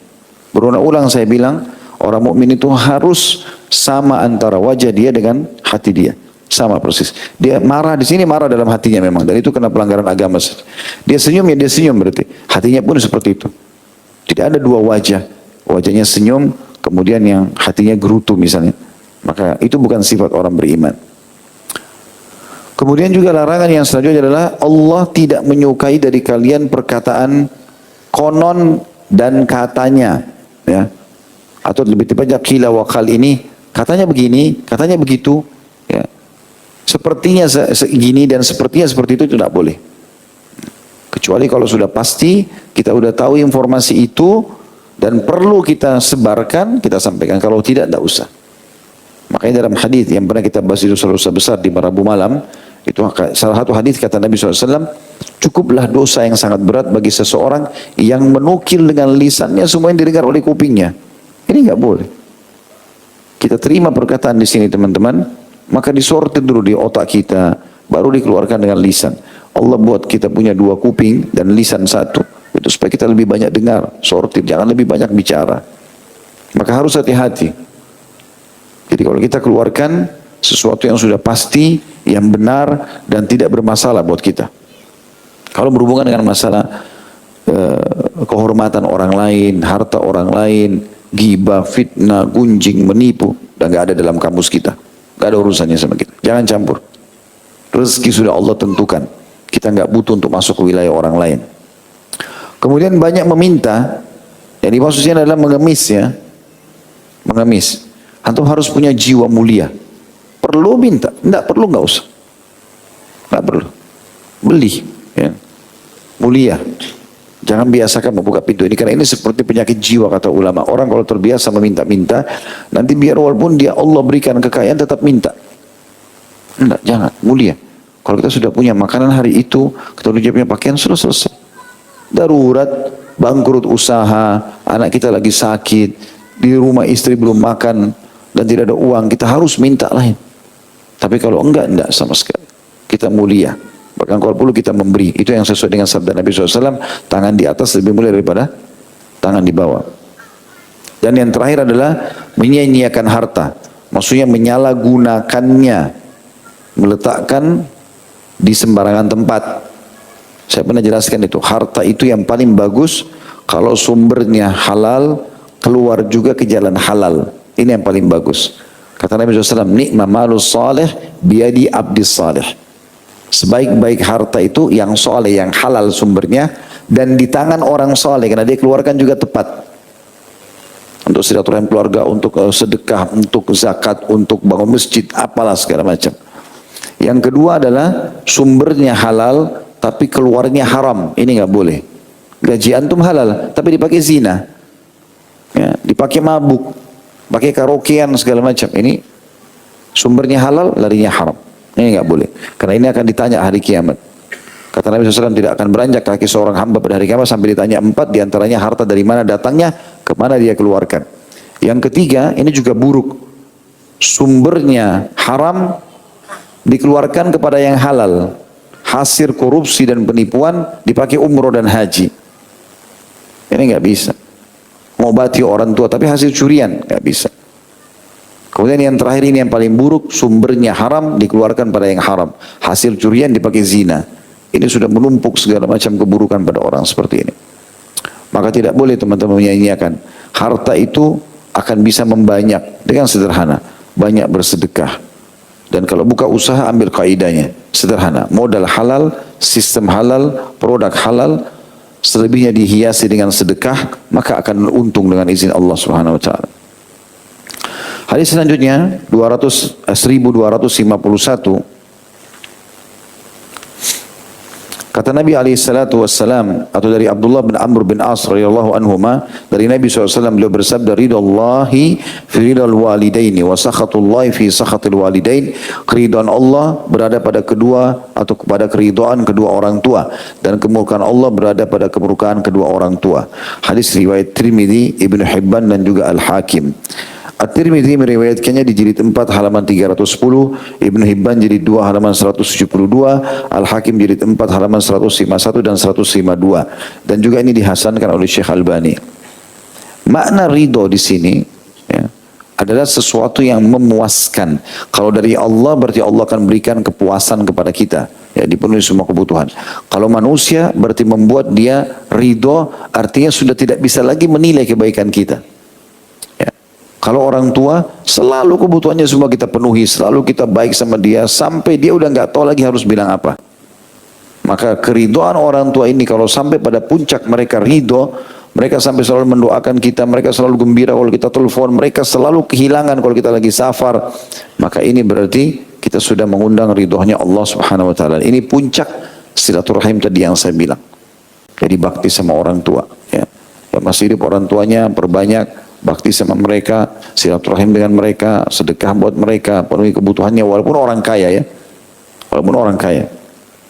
Berulang-ulang saya bilang, orang mukmin itu harus sama antara wajah dia dengan hati dia. Sama persis. Dia marah di sini, marah dalam hatinya memang. Dan itu kena pelanggaran agama. Dia senyum, ya dia senyum berarti. Hatinya pun seperti itu. Tidak ada dua wajah. Wajahnya senyum, kemudian yang hatinya gerutu misalnya. Maka itu bukan sifat orang beriman. Kemudian juga larangan yang selanjutnya adalah Allah tidak menyukai dari kalian perkataan konon dan katanya, ya, atau lebih tepatnya qila wa qal, ini katanya begini, katanya begitu, ya, sepertinya segini dan sepertinya seperti itu tidak boleh. Kecuali kalau sudah pasti kita sudah tahu informasi itu dan perlu kita sebarkan, kita sampaikan. Kalau tidak usah. Makanya dalam hadis yang pernah kita bahas itu dosa besar di Rabu malam, itu salah satu hadis kata Nabi SAW, cukuplah dosa yang sangat berat bagi seseorang yang menukil dengan lisannya semua yang didengar oleh kupingnya. Ini nggak boleh. Kita terima perkataan di sini teman-teman, maka disortir dulu di otak kita, baru dikeluarkan dengan lisan. Allah buat kita punya dua kuping dan lisan satu, itu supaya kita lebih banyak dengar, sortir, jangan lebih banyak bicara. Maka harus hati-hati. Jadi kalau kita keluarkan sesuatu yang sudah pasti, yang benar dan tidak bermasalah buat kita. Kalau berhubungan dengan masalah kehormatan orang lain, harta orang lain, ghibah, fitnah, gunjing, menipu, dan gak ada dalam kamus kita. Gak ada urusannya sama kita. Jangan campur. Rezeki sudah Allah tentukan. Kita nggak butuh untuk masuk ke wilayah orang lain. Kemudian banyak meminta, yang dimaksudnya adalah mengemis ya. Mengemis. Antum harus punya jiwa mulia. Perlu minta, enggak perlu nggak usah. Nggak perlu. Beli. Ya. Mulia. Jangan biasakan membuka pintu ini, karena ini seperti penyakit jiwa kata ulama. Orang kalau terbiasa meminta-minta, nanti biar walaupun dia Allah berikan kekayaan tetap minta. Enggak, jangan, mulia. Kalau kita sudah punya makanan hari itu, kita udah punya pakaian, sudah selesai. Darurat, bangkrut usaha, anak kita lagi sakit, di rumah istri belum makan, dan tidak ada uang, kita harus minta lain. Tapi kalau enggak sama sekali. Kita mulia. Bahkan kalau perlu kita memberi. Itu yang sesuai dengan sabda Nabi SAW, tangan di atas lebih mulia daripada tangan di bawah. Dan yang terakhir adalah menyia-nyiakan harta. Maksudnya menyalahgunakannya, meletakkan di sembarangan tempat. Saya pernah jelaskan itu. Harta itu yang paling bagus kalau sumbernya halal, keluar juga ke jalan halal. Ini yang paling bagus. Kata Nabi SAW, ni'ma malus salih biadi abdis salih. Sebaik-baik harta itu yang soleh, yang halal sumbernya, dan di tangan orang soleh, karena dia keluarkan juga tepat. Untuk silaturahim keluarga, untuk sedekah, untuk zakat, untuk bangun masjid, apalah segala macam. Yang kedua adalah sumbernya halal, tapi keluarnya haram. Ini nggak boleh. Gaji antum halal, tapi dipakai zina, ya, dipakai mabuk, pakai karaokean segala macam. Ini sumbernya halal, larinya haram. Ini nggak boleh. Karena ini akan ditanya hari kiamat. Kata Nabi SAW, tidak akan beranjak kaki seorang hamba pada hari kiamat sampai ditanya 4, diantaranya harta dari mana datangnya, kemana dia keluarkan. Yang ketiga, ini juga buruk. Sumbernya haram, dikeluarkan kepada yang halal. Hasil korupsi dan penipuan dipakai umroh dan haji. Ini nggak bisa. mengobati orang tua, tapi hasil curian, nggak bisa. Kemudian yang terakhir ini yang paling buruk, sumbernya haram dikeluarkan pada yang haram. Hasil curian dipakai zina. Ini sudah menumpuk segala macam keburukan pada orang seperti ini. Maka tidak boleh teman-teman menyanyiakan. Harta itu akan bisa membanyak dengan sederhana. Banyak bersedekah. Dan kalau buka usaha ambil kaidahnya. Sederhana. Modal halal, sistem halal, produk halal. Selebihnya dihiasi dengan sedekah. Maka akan untung dengan izin Allah Subhanahu Wa Taala. Hadis selanjutnya 1251. Kata Nabi SAW, atau dari Abdullah bin Amr bin As radhiyallahu anhuma, dari Nabi SAW beliau bersabda, ridallahi fi ridal walidaini wa sakhatullahi fi sakhatil walidain. Keridhaan Allah berada pada kedua atau kepada keridhaan kedua orang tua, dan kemurkaan Allah berada pada kemurkaan kedua orang tua. Hadis riwayat Tirmidzi, Ibnu Hibban dan juga Al-Hakim. At-Tirmidzi meriwayatkannya di jilid 4 halaman 310, Ibnu Hibban jilid 2 halaman 172, Al-Hakim jilid 4 halaman 151 dan 152, dan juga ini dihasankan oleh Syekh Albani. Makna ridho di sini ya, adalah sesuatu yang memuaskan. Kalau dari Allah berarti Allah akan berikan kepuasan kepada kita, ya, dipenuhi semua kebutuhan. Kalau manusia berarti membuat dia ridho, artinya sudah tidak bisa lagi menilai kebaikan kita. Kalau orang tua, selalu kebutuhannya semua kita penuhi, selalu kita baik sama dia, sampai dia udah nggak tahu lagi harus bilang apa. Maka keridhaan orang tua ini kalau sampai pada puncak mereka ridho, mereka sampai selalu mendoakan kita, mereka selalu gembira kalau kita telepon, mereka selalu kehilangan kalau kita lagi safar, maka ini berarti kita sudah mengundang ridhonya Allah Subhanahu Wa Taala. Ini puncak silaturahim tadi yang saya bilang. Jadi bakti sama orang tua, ya. Yang masih hidup orang tuanya perbanyak bakti sama mereka, silaturahim dengan mereka, sedekah buat mereka, penuhi kebutuhannya walaupun orang kaya ya. Walaupun orang kaya.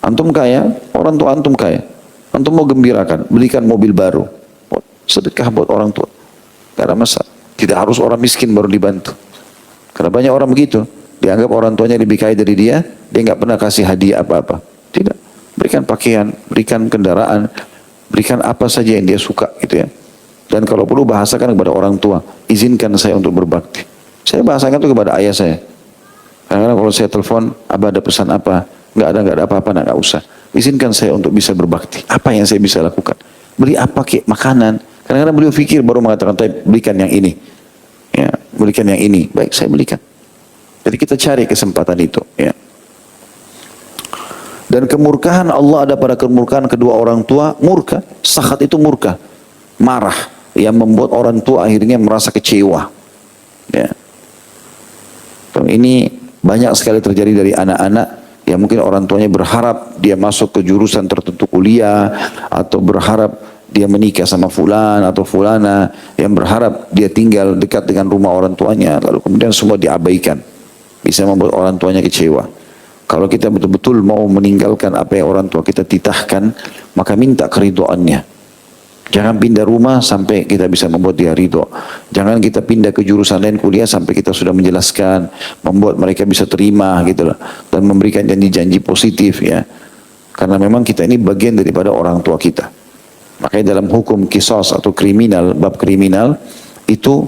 Antum kaya, orang tua antum kaya. Antum mau gembirakan, belikan mobil baru. Sedekah buat orang tua. Gak ada masalah. Tidak harus orang miskin baru dibantu. Karena banyak orang begitu. Dianggap orang tuanya lebih kaya dari dia nggak pernah kasih hadiah apa-apa. Tidak. Berikan pakaian, berikan kendaraan, berikan apa saja yang dia suka gitu ya. Dan kalau perlu bahasakan kepada orang tua, izinkan saya untuk berbakti. Saya bahasakan itu kepada ayah saya. Kadang-kadang kalau saya telepon, abah ada pesan apa? Nggak ada apa-apa, nggak usah. Izinkan saya untuk bisa berbakti. Apa yang saya bisa lakukan? Beli apa kek? Makanan. Kadang-kadang beliau fikir baru mengatakan, belikan yang ini. Ya, belikan yang ini. Baik, saya belikan. Jadi kita cari kesempatan itu. Ya. Dan kemurkaan Allah ada pada kemurkaan kedua orang tua, murka. Sakhat itu murka. Marah. Yang membuat orang tua akhirnya merasa kecewa. Ya. Ini banyak sekali terjadi dari anak-anak yang mungkin orang tuanya berharap dia masuk ke jurusan tertentu kuliah, atau berharap dia menikah sama fulan atau fulana, yang berharap dia tinggal dekat dengan rumah orang tuanya, lalu kemudian semua diabaikan. Bisa membuat orang tuanya kecewa. Kalau kita betul-betul mau meninggalkan apa yang orang tua kita titahkan, maka minta keridhoannya. Jangan pindah rumah sampai kita bisa membuat dia ridho. Jangan kita pindah ke jurusan lain kuliah sampai kita sudah menjelaskan, membuat mereka bisa terima gitu loh. Dan memberikan janji-janji positif ya. Karena memang kita ini bagian daripada orang tua kita. Makanya dalam hukum qisas atau kriminal, bab kriminal, itu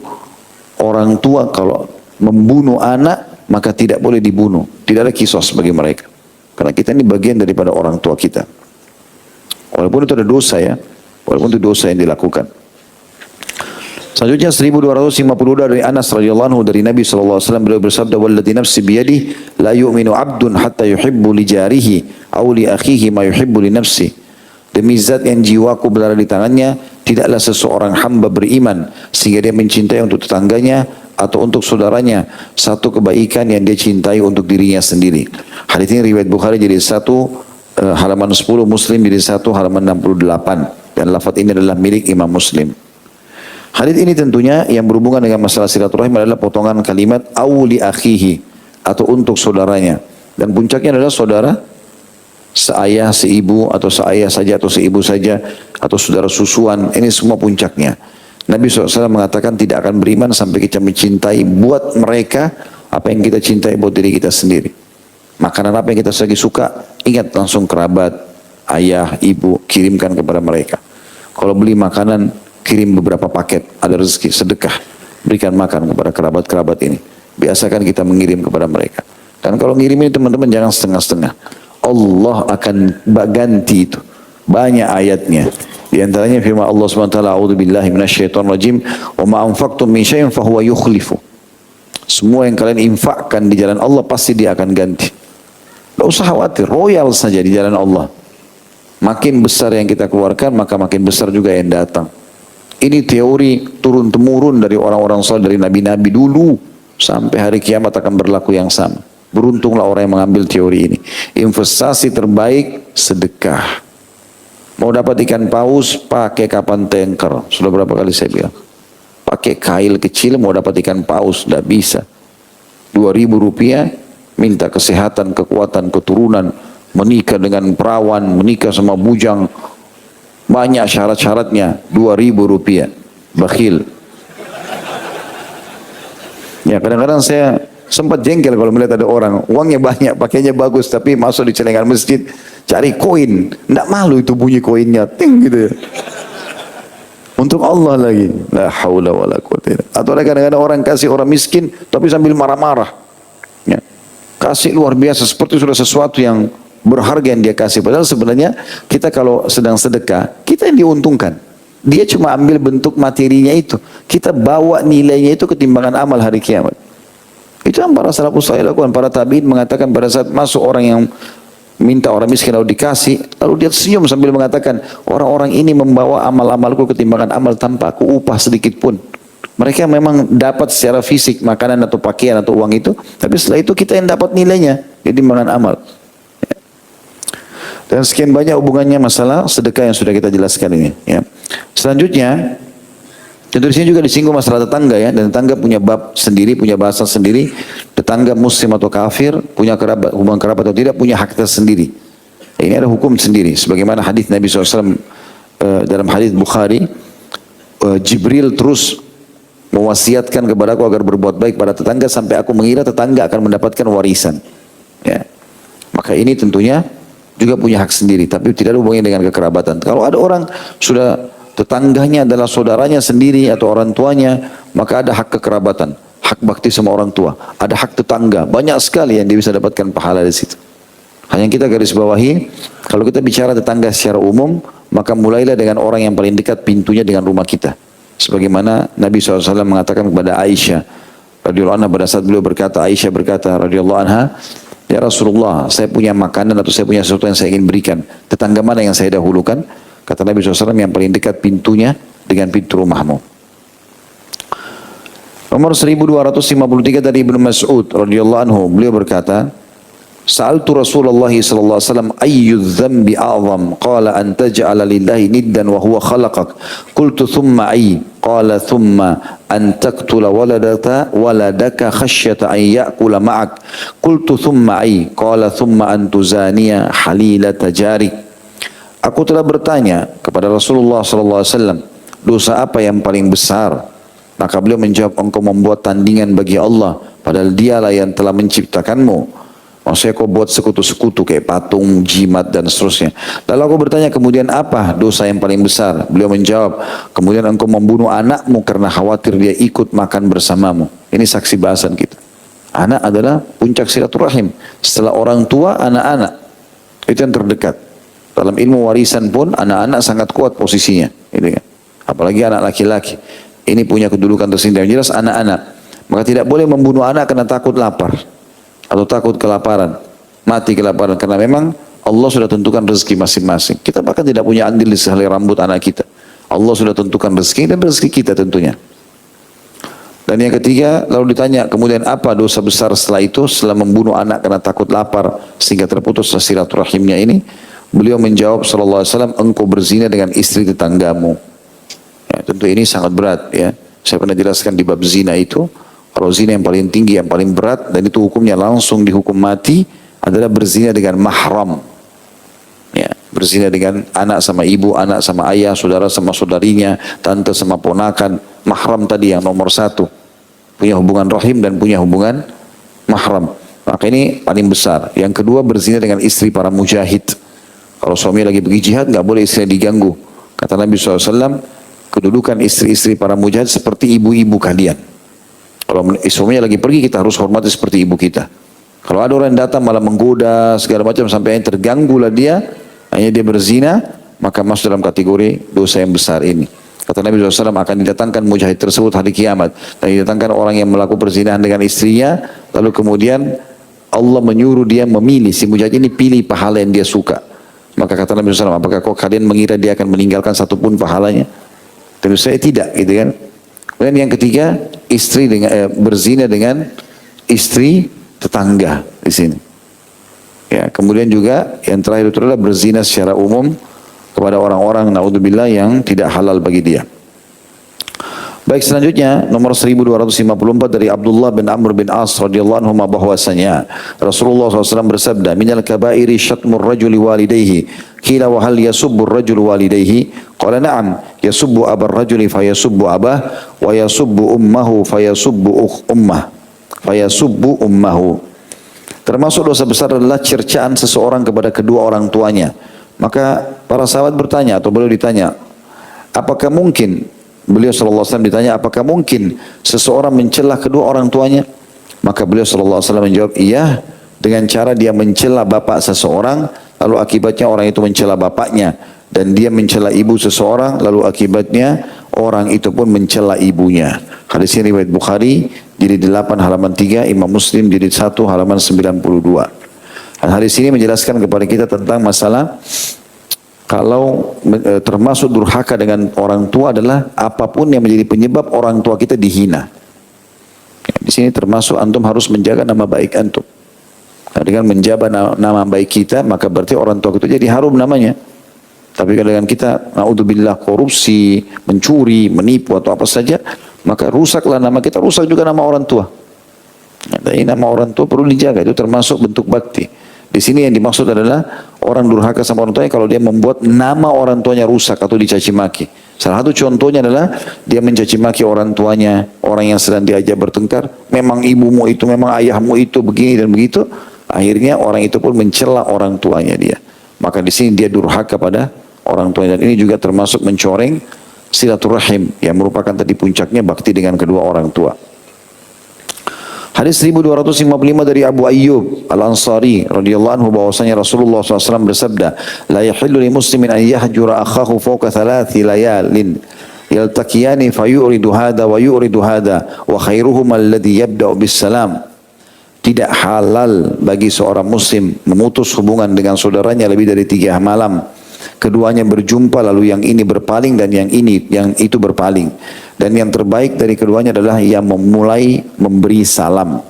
orang tua kalau membunuh anak maka tidak boleh dibunuh. Tidak ada qisas bagi mereka. Karena kita ini bagian daripada orang tua kita. Walaupun itu ada dosa ya. Walaupun itu dosa yang dilakukan. Selanjutnya 1252 dari Anas radhiyallahu anhu dari Nabi SAW beliau bersabda, walladzi nafsi biyadihi la yu'minu 'abdun hatta yuhibbu li jarihi aw li akhihi ma yuhibbu li nafsi. Demi zat yang jiwaku berada di tangannya, tidaklah seseorang hamba beriman sehingga dia mencintai untuk tetangganya atau untuk saudaranya satu kebaikan yang dia cintai untuk dirinya sendiri. Hadis ini riwayat Bukhari jadi 1 halaman 10, Muslim jadi 1 halaman 68. Dan lafaz ini adalah milik Imam Muslim. Hadis ini tentunya yang berhubungan dengan masalah silaturahim adalah potongan kalimat awli akhihi, atau untuk saudaranya. Dan puncaknya adalah saudara seayah, seibu, atau seayah saja, atau seibu saja, atau saudara susuan. Ini semua puncaknya. Nabi SAW mengatakan tidak akan beriman sampai kita mencintai buat mereka apa yang kita cintai buat diri kita sendiri. Makanan apa yang kita lagi suka, ingat langsung kerabat, ayah, ibu, kirimkan kepada mereka. Kalau beli makanan kirim beberapa paket, ada rezeki, sedekah, berikan makan kepada kerabat-kerabat ini. Biasakan kita mengirim kepada mereka. Dan kalau ngirim ini teman-teman jangan setengah-setengah. Allah akan ganti itu. Banyak ayatnya. Di antaranya firman Allah SWT, A'udzubillahi minasyaitonirrajim, wa ma anfaqtum min syai'in fahuwa yukhlifu. Semua yang kalian infakkan di jalan Allah pasti dia akan ganti. Tidak usah khawatir, royal saja di jalan Allah. Makin besar yang kita keluarkan, maka makin besar juga yang datang. Ini teori turun-temurun dari orang-orang saleh, dari nabi-nabi dulu. Sampai hari kiamat akan berlaku yang sama. Beruntunglah orang yang mengambil teori ini. Investasi terbaik, sedekah. Mau dapat ikan paus, pakai kapan tanker. Sudah berapa kali saya bilang. Pakai kail kecil, mau dapat ikan paus, tidak bisa. 2.000 rupiah, minta kesehatan, kekuatan, keturunan. Menikah dengan perawan, menikah sama bujang. Banyak syarat-syaratnya, 2.000 rupiah. Bakhil. Ya kadang-kadang saya sempat jengkel kalau melihat ada orang, uangnya banyak, pakainya bagus, tapi masuk di celengan masjid, cari koin. Tidak malu itu bunyi koinnya, ting gitu ya. Untuk Allah lagi. La haula wala quwwata illa billah. Atau kadang-kadang orang kasih orang miskin, tapi sambil marah-marah. Ya. Kasih luar biasa, seperti sudah sesuatu yang berharga yang dia kasih. Padahal sebenarnya kita kalau sedang sedekah, kita yang diuntungkan. Dia cuma ambil bentuk materinya itu. Kita bawa nilainya itu ketimbangan amal hari kiamat. Itu yang para salafus saleh lakukan. Para tabi'in mengatakan pada saat masuk orang yang minta orang miskin lalu dikasih, lalu dia senyum sambil mengatakan, orang-orang ini membawa amal-amalku ketimbangan amal tanpa aku upah sedikit pun. Mereka memang dapat secara fisik makanan atau pakaian atau uang itu, tapi setelah itu kita yang dapat nilainya ketimbangan amal. Dan sekian banyak hubungannya masalah sedekah yang sudah kita jelaskan ini. Ya. Selanjutnya, tentu di sini juga disinggung masalah tetangga ya. Dan tetangga punya bab sendiri, punya bahasa sendiri. Tetangga muslim atau kafir, punya kerabat, hubungan kerabat atau tidak, punya hak tersendiri. Ini ada hukum sendiri. Sebagaimana hadis Nabi SAW dalam hadis Bukhari, Jibril terus mewasiatkan kepada aku agar berbuat baik pada tetangga sampai aku mengira tetangga akan mendapatkan warisan. Ya. Maka ini tentunya juga punya hak sendiri, tapi tidak ada hubungannya dengan kekerabatan. Kalau ada orang sudah tetangganya adalah saudaranya sendiri atau orang tuanya, maka ada hak kekerabatan, hak bakti sama orang tua, ada hak tetangga, banyak sekali yang dia bisa dapatkan pahala di situ. Hanya kita garis bawahi, kalau kita bicara tetangga secara umum, maka mulailah dengan orang yang paling dekat pintunya dengan rumah kita. Sebagaimana Nabi SAW mengatakan kepada Aisyah radhiyallahu anha pada saat beliau berkata, Aisyah berkata radhiyallahu anha, ya Rasulullah, saya punya makanan atau saya punya sesuatu yang saya ingin berikan. Tetangga mana yang saya dahulukan? Kata Nabi SAW, yang paling dekat pintunya dengan pintu rumahmu. Nomor 1253 dari Ibnu Mas'ud radhiyallahu anhu, beliau berkata, Sa'altu Rasulullah sallallahu alaihi wasallam ayyu dzambi a'zam? Qala an taj'ala lillahi niddan wa huwa khalaqak. Qultu thumma ayy? Qala thumma an taqtula waladaka khasyata an ya'kula ma'ak. Qultu thumma ayy? Qala thumma an tuzaniya halilata jarik. Aku telah bertanya kepada Rasulullah sallallahu alaihi wasallam, dosa apa yang paling besar? Maka beliau menjawab, engkau membuat tandingan bagi Allah, padahal dialah yang telah menciptakanmu. Maksudnya kau buat sekutu-sekutu kayak patung, jimat dan seterusnya. Lalu aku bertanya kemudian apa dosa yang paling besar? Beliau menjawab, kemudian engkau membunuh anakmu karena khawatir dia ikut makan bersamamu. Ini saksi bahasan kita. Anak adalah puncak silaturahim. Setelah orang tua, anak-anak. Itu yang terdekat. Dalam ilmu warisan pun anak-anak sangat kuat posisinya. Gitu kan? Apalagi anak laki-laki. Ini punya kedudukan tersendiri. Yang jelas anak-anak. Maka tidak boleh membunuh anak karena takut lapar. Atau takut kelaparan, mati kelaparan, karena memang Allah sudah tentukan rezeki masing-masing. Kita bahkan tidak punya andil di sehelai rambut anak kita. Allah sudah tentukan rezeki dan rezeki kita tentunya. Dan yang ketiga, lalu ditanya kemudian apa dosa besar setelah itu, setelah membunuh anak karena takut lapar sehingga terputus silaturahimnya ini? Beliau menjawab sallallahu alaihi wasallam, engkau berzina dengan istri tetanggamu. Ya, tentu ini sangat berat ya. Saya pernah jelaskan di bab zina itu. Kalau zina yang paling tinggi, yang paling berat, dan itu hukumnya langsung dihukum mati, adalah berzina dengan mahram. Ya, berzina dengan anak sama ibu, anak sama ayah, saudara sama saudarinya, tante sama ponakan. Mahram tadi yang nomor satu. Punya hubungan rahim dan punya hubungan mahram. Maka ini paling besar. Yang kedua, berzina dengan istri para mujahid. Kalau suami lagi pergi jihad, nggak boleh istrinya diganggu. Kata Nabi SAW, kedudukan istri-istri para mujahid seperti ibu-ibu kalian. Kalau suaminya lagi pergi, kita harus hormati seperti ibu kita. Kalau ada orang yang datang malah menggoda segala macam sampai yang terganggu lah dia, hanya dia berzina, maka masuk dalam kategori dosa yang besar ini. Kata Nabi SAW, akan didatangkan mujahid tersebut hari kiamat, dan didatangkan orang yang melakukan perzinahan dengan istrinya, lalu kemudian Allah menyuruh dia memilih, si mujahid ini pilih pahala yang dia suka. Maka kata Nabi SAW, apakah kok kalian mengira dia akan meninggalkan satupun pahalanya? Tentu saya tidak, gitu kan. Kemudian yang ketiga, istri dengan berzina dengan istri tetangga di sini. Ya, kemudian juga yang terakhir itu adalah berzina secara umum kepada orang-orang naudzubillah yang tidak halal bagi dia. Baik, selanjutnya nomor 1254 dari Abdullah bin Amr bin As radhiyallahu anhu bahwasanya Rasulullah SAW bersabda, minal kabairi syatmur rajuli walidayhi, qila wa hal yasubbu ar-rajulu walidayhi, qala na'am, yasubbu abar rajuli fayasubbu abah wa yasubbu ummahu fayasubbu ummahu. Termasuk dosa besar adalah cercaan seseorang kepada kedua orang tuanya. Maka para sahabat bertanya, atau beliau ditanya, apakah mungkin, beliau SAW ditanya, apakah mungkin seseorang mencela kedua orang tuanya? Maka beliau SAW menjawab, iya, dengan cara dia mencela bapak seseorang, lalu akibatnya orang itu mencela bapaknya, dan dia mencela ibu seseorang, lalu akibatnya orang itu pun mencela ibunya. Hadis ini riwayat Bukhari, jilid 8 halaman 3, Imam Muslim jilid 1 halaman 92. Dan hadis ini menjelaskan kepada kita tentang masalah kalau termasuk durhaka dengan orang tua adalah apapun yang menjadi penyebab orang tua kita dihina. Ya, di sini termasuk antum harus menjaga nama baik antum. Nah, dengan menjaga nama baik kita, maka berarti orang tua kita jadi harum namanya. Tapi kalau dengan kita naudzubillah korupsi, mencuri, menipu atau apa saja, maka rusaklah nama kita, rusak juga nama orang tua. Jadi nama orang tua perlu dijaga, itu termasuk bentuk bakti. Di sini yang dimaksud adalah orang durhaka sama orang tuanya kalau dia membuat nama orang tuanya rusak atau dicaci maki. Salah satu contohnya adalah dia mencaci maki orang tuanya, orang yang sedang diajak bertengkar, memang ibumu itu, memang ayahmu itu begini dan begitu. Akhirnya orang itu pun mencela orang tuanya dia. Maka di sini dia durhaka pada orang tuanya, dan ini juga termasuk mencoreng silaturahim yang merupakan tadi puncaknya bakti dengan kedua orang tua. Hadis 1255 dari Abu Ayyub Al-Ansari radhiyallahu anhu bahwasanya Rasulullah SAW bersabda, la yahillu li muslimin an yahjura akhahu fawqa thalathi layalin yaltaqiyani fayuridu hada wa yuridu hada wa khairuhum alladhi yabda'u bis salam. Tidak halal bagi seorang muslim memutus hubungan dengan saudaranya lebih dari 3 malam. Keduanya berjumpa lalu yang ini berpaling dan yang itu berpaling. Dan yang terbaik dari keduanya adalah yang memulai memberi salam.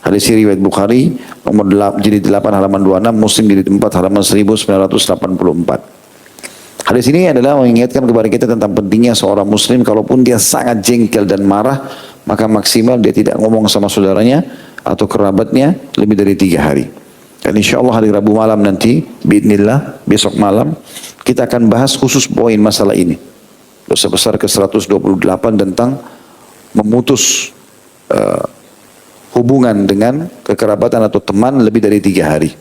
Hadis riwayat Bukhari nomor jilid 8 halaman 26, Muslim jilid 4 halaman 1984. Hadis ini adalah mengingatkan kepada kita tentang pentingnya seorang muslim kalaupun dia sangat jengkel dan marah, maka maksimal dia tidak ngomong sama saudaranya atau kerabatnya lebih dari 3 hari. Dan insya Allah hari Rabu malam nanti, biidznillah, besok malam, kita akan bahas khusus poin masalah ini. Dosa besar ke-128 tentang memutus hubungan dengan kekerabatan atau teman lebih dari 3 hari.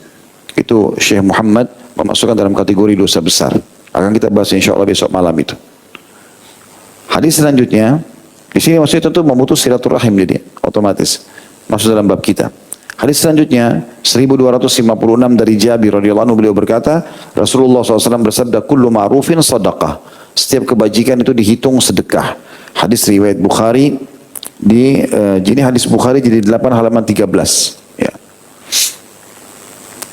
Itu Syekh Muhammad memasukkan dalam kategori dosa besar. Akan kita bahas insya Allah besok malam itu. Hadis selanjutnya, di sini maksudnya tentu memutus silaturahim jadi otomatis masuk dalam bab kita. Hadis selanjutnya 1256 dari Jabir radhiyallahu anhu, beliau berkata, Rasulullah SAW bersabda, kullu ma'rufin sadaqah. Setiap kebajikan itu dihitung sedekah. Hadis riwayat Bukhari ini hadis Bukhari jadi 8 halaman 13. Ya.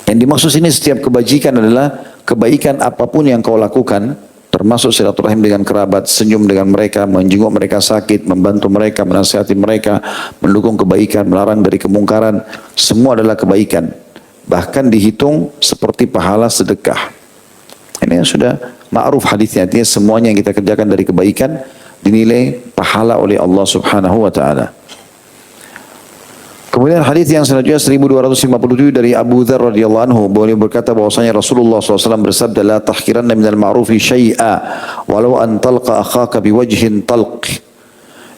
Yang dimaksud sini setiap kebajikan adalah kebaikan apapun yang kau lakukan, termasuk silaturahim dengan kerabat, senyum dengan mereka, menjenguk mereka sakit, membantu mereka, menasihati mereka, mendukung kebaikan, melarang dari kemungkaran, semua adalah kebaikan. Bahkan dihitung seperti pahala sedekah. Ini yang sudah ma'ruf hadisnya, artinya semuanya yang kita kerjakan dari kebaikan dinilai pahala oleh Allah Subhanahu wa taala. Kemudian hadis yang selanjutnya 1257 dari Abu Dzar radhiyallahu anhu, beliau berkata bahwasanya Rasulullah SAW bersabda, la tahkiranna minal ma'rufi syai'a walau an talqa akhaka biwajhin talq.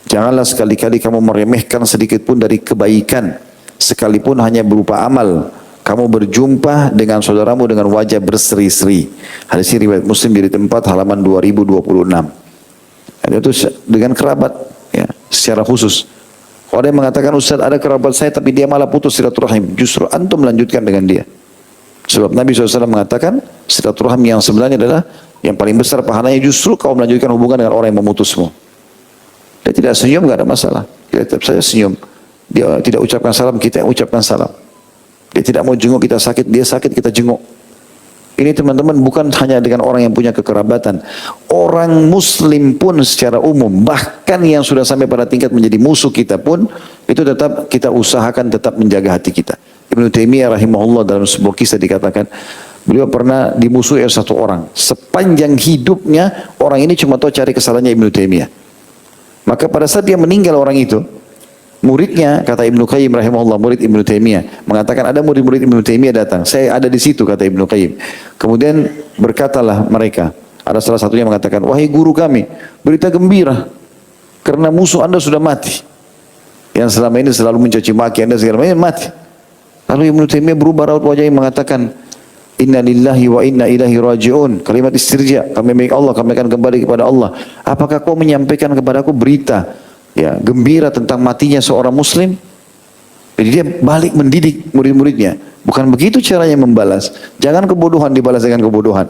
Janganlah sekali-kali kamu meremehkan sedikit pun dari kebaikan, sekalipun hanya berupa amal. Kamu berjumpa dengan saudaramu dengan wajah berseri-seri. Hadis ini riwayat Muslim jilid 4 halaman 2026. Itu dengan kerabat, ya, secara khusus. Kalau ada yang mengatakan, Ustaz ada kerabat saya tapi dia malah putus silaturahim, justru antum melanjutkan dengan dia. Sebab Nabi SAW mengatakan silaturahim yang sebenarnya adalah yang paling besar pahalanya justru kau melanjutkan hubungan dengan orang yang memutusmu. Dia tidak senyum, nggak ada masalah. Dia tetap saja senyum. Dia tidak ucapkan salam, kita yang ucapkan salam. Dia tidak mau jenguk, kita sakit, dia sakit, kita jenguk. Ini teman-teman bukan hanya dengan orang yang punya kekerabatan. Orang muslim pun secara umum, bahkan yang sudah sampai pada tingkat menjadi musuh kita pun, itu tetap kita usahakan tetap menjaga hati kita. Ibnu Taimiyah rahimahullah dalam sebuah kisah dikatakan, beliau pernah dimusuhi oleh satu orang. Sepanjang hidupnya, orang ini cuma tahu cari kesalahannya Ibnu Taimiyah. Maka pada saat dia meninggal orang itu, muridnya, kata Ibnu Qayyim rahimahullah, murid Ibnu Taimiyah, mengatakan ada murid-murid Ibnu Taimiyah datang. Saya ada di situ, kata Ibnu Qayyim. Kemudian berkatalah mereka, ada salah satunya mengatakan, wahai guru kami, berita gembira, karena musuh anda sudah mati. Yang selama ini selalu mencaci maki anda segala macam, mati. Lalu Ibnu Taimiyah berubah raut wajahnya mengatakan, Inna lillahi wa inna ilaihi raji'un. Kalimat istirja, kami milik Allah, kami akan kembali kepada Allah. Apakah kau menyampaikan kepadaku berita, ya, gembira tentang matinya seorang muslim? Jadi dia balik mendidik murid-muridnya. Bukan begitu caranya membalas. Jangan kebodohan dibalas dengan kebodohan.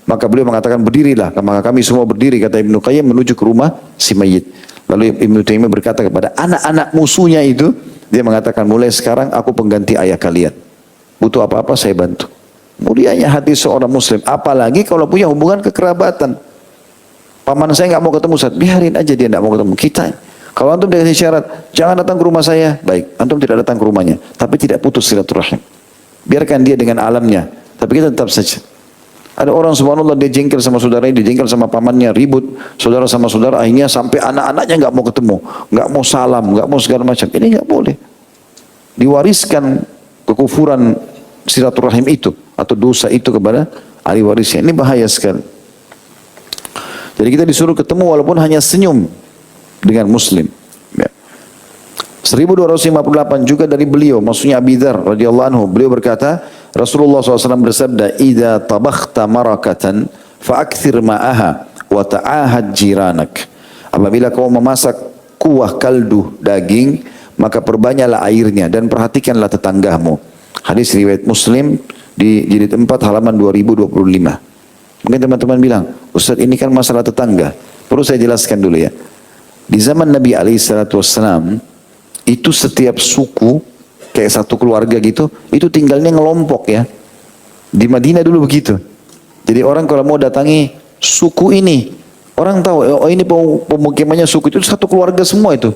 Maka beliau mengatakan, berdirilah. Maka kami semua berdiri, kata Ibnu Qayyim, menuju ke rumah si mayit. Lalu Ibnu Taimiyah berkata kepada anak-anak musuhnya itu, dia mengatakan, mulai sekarang aku pengganti ayah kalian. Butuh apa-apa saya bantu. Mulianya hati seorang muslim. Apalagi kalau punya hubungan kekerabatan. Paman saya nggak mau ketemu, Ustaz, biarin aja dia nggak mau ketemu kita. Kalau antum dikasih syarat, jangan datang ke rumah saya, baik, antum tidak datang ke rumahnya, tapi tidak putus silaturahim. Biarkan dia dengan alamnya, tapi kita tetap saja. Ada orang subhanallah dia jengkel sama saudaranya, dia jengkel sama pamannya, ribut saudara sama saudara, akhirnya sampai anak-anaknya nggak mau ketemu, nggak mau salam, nggak mau segala macam. Ini nggak boleh. Diwariskan kekufuran silaturahim itu atau dosa itu kepada ahli warisnya. Ini bahaya sekali. Jadi kita disuruh ketemu walaupun hanya senyum dengan muslim. Ya. 1258 juga dari beliau, maksudnya Abi Dzar radhiyallahu anhu, beliau berkata, Rasulullah SAW bersabda, "Idza tabakhta marakatan fa'akthir ma'aha wa ta'ahad jiranak." Apabila kau memasak kuah kaldu daging, maka perbanyaklah airnya dan perhatikanlah tetanggamu. Hadis riwayat Muslim di jilid 4 halaman 2025. Mungkin teman-teman bilang, Ustaz ini kan masalah tetangga. Perlu saya jelaskan dulu ya. Di zaman Nabi SAW, itu setiap suku, kayak satu keluarga gitu, itu tinggalnya ngelompok ya. Di Madinah dulu begitu. Jadi orang kalau mau datangi suku ini, orang tahu, oh ini pemukimannya suku itu satu keluarga semua itu.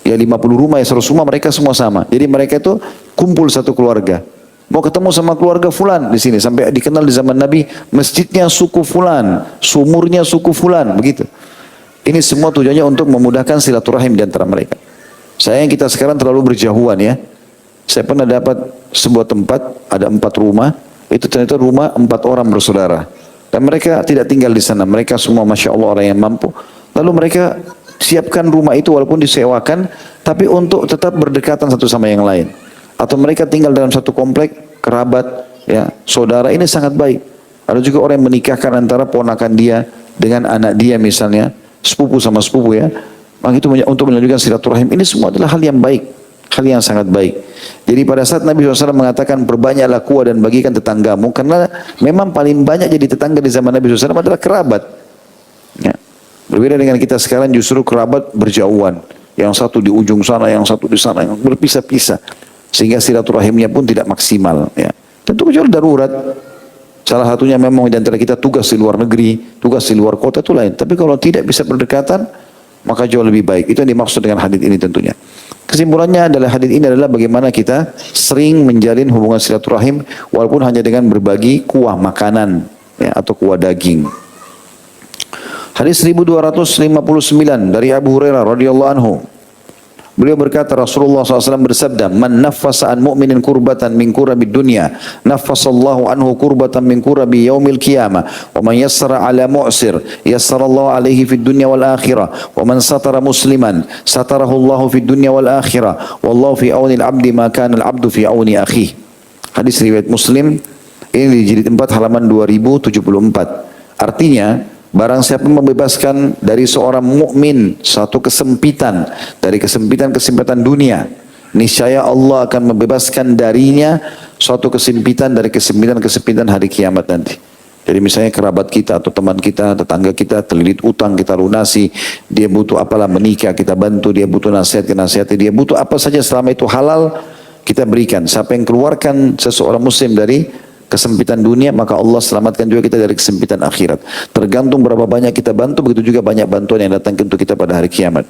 Ya 50 rumah ya 100 rumah mereka semua sama. Jadi mereka itu kumpul satu keluarga. Mau ketemu sama keluarga fulan di sini, sampai dikenal di zaman Nabi, masjidnya suku fulan, sumurnya suku fulan, begitu. Ini semua tujuannya untuk memudahkan silaturahim di antara mereka. Sayang kita sekarang terlalu berjauhan ya. Saya pernah dapat sebuah tempat, ada 4 rumah, itu ternyata rumah 4 orang bersaudara. Dan mereka tidak tinggal di sana, mereka semua Masya Allah orang yang mampu. Lalu mereka siapkan rumah itu walaupun disewakan, tapi untuk tetap berdekatan satu sama yang lain. Atau mereka tinggal dalam satu komplek, kerabat, ya, saudara, ini sangat baik. Ada juga orang yang menikahkan antara ponakan dia dengan anak dia misalnya, sepupu sama sepupu ya. Maka itu untuk menunjukkan silaturahim. Ini semua adalah hal yang baik, hal yang sangat baik. Jadi pada saat Nabi SAW mengatakan perbanyaklah kuah dan bagikan tetanggamu, karena memang paling banyak jadi tetangga di zaman Nabi SAW adalah kerabat. Ya. Berbeda dengan kita sekarang justru kerabat berjauhan. Yang satu di ujung sana, yang satu di sana, yang berpisah-pisah. Sehingga silaturahimnya pun tidak maksimal. Ya. Tentu kecuali darurat. Salah satunya memang di antara kita tugas di luar negeri, tugas di luar kota itu lain. Tapi kalau tidak bisa berdekatan, maka jauh lebih baik. Itu yang dimaksud dengan hadis ini tentunya. Kesimpulannya adalah hadis ini adalah bagaimana kita sering menjalin hubungan silaturahim walaupun hanya dengan berbagi kuah makanan ya, atau kuah daging. Hadis 1259 dari Abu Hurairah radhiyallahu anhu. Beliau berkata, Rasulullah SAW bersabda, "Man naffasa an mu'minin kurbatan min kurabid dunya, naffasallahu anhu kurbatan min kurabi yaumil qiyamah. Wa man yassara ala mu'sir, yassarallahu alaihi fid dunya wal akhirah. Wa man satara musliman, satarahu Allahu fid dunya wal akhirah. Wallahu fi auni al-'abdi ma kana al-'abdu fi auni akhihi." Hadis riwayat Muslim, ini di jilid 4 halaman 2074. Artinya, Barang siapa membebaskan dari seorang mukmin satu kesempitan dari kesempitan dunia, niscaya Allah akan membebaskan darinya suatu kesempitan dari kesempitan hari kiamat nanti. Jadi misalnya kerabat kita atau teman kita, tetangga kita terlilit utang, kita lunasi, dia butuh apalah menikah, kita bantu, dia butuh nasihat, kita nasihati, dia butuh apa saja selama itu halal, kita berikan. Siapa yang keluarkan seseorang muslim dari kesempitan dunia, maka Allah selamatkan juga kita dari kesempitan akhirat. Tergantung berapa banyak kita bantu, begitu juga banyak bantuan yang datang untuk kita pada hari kiamat.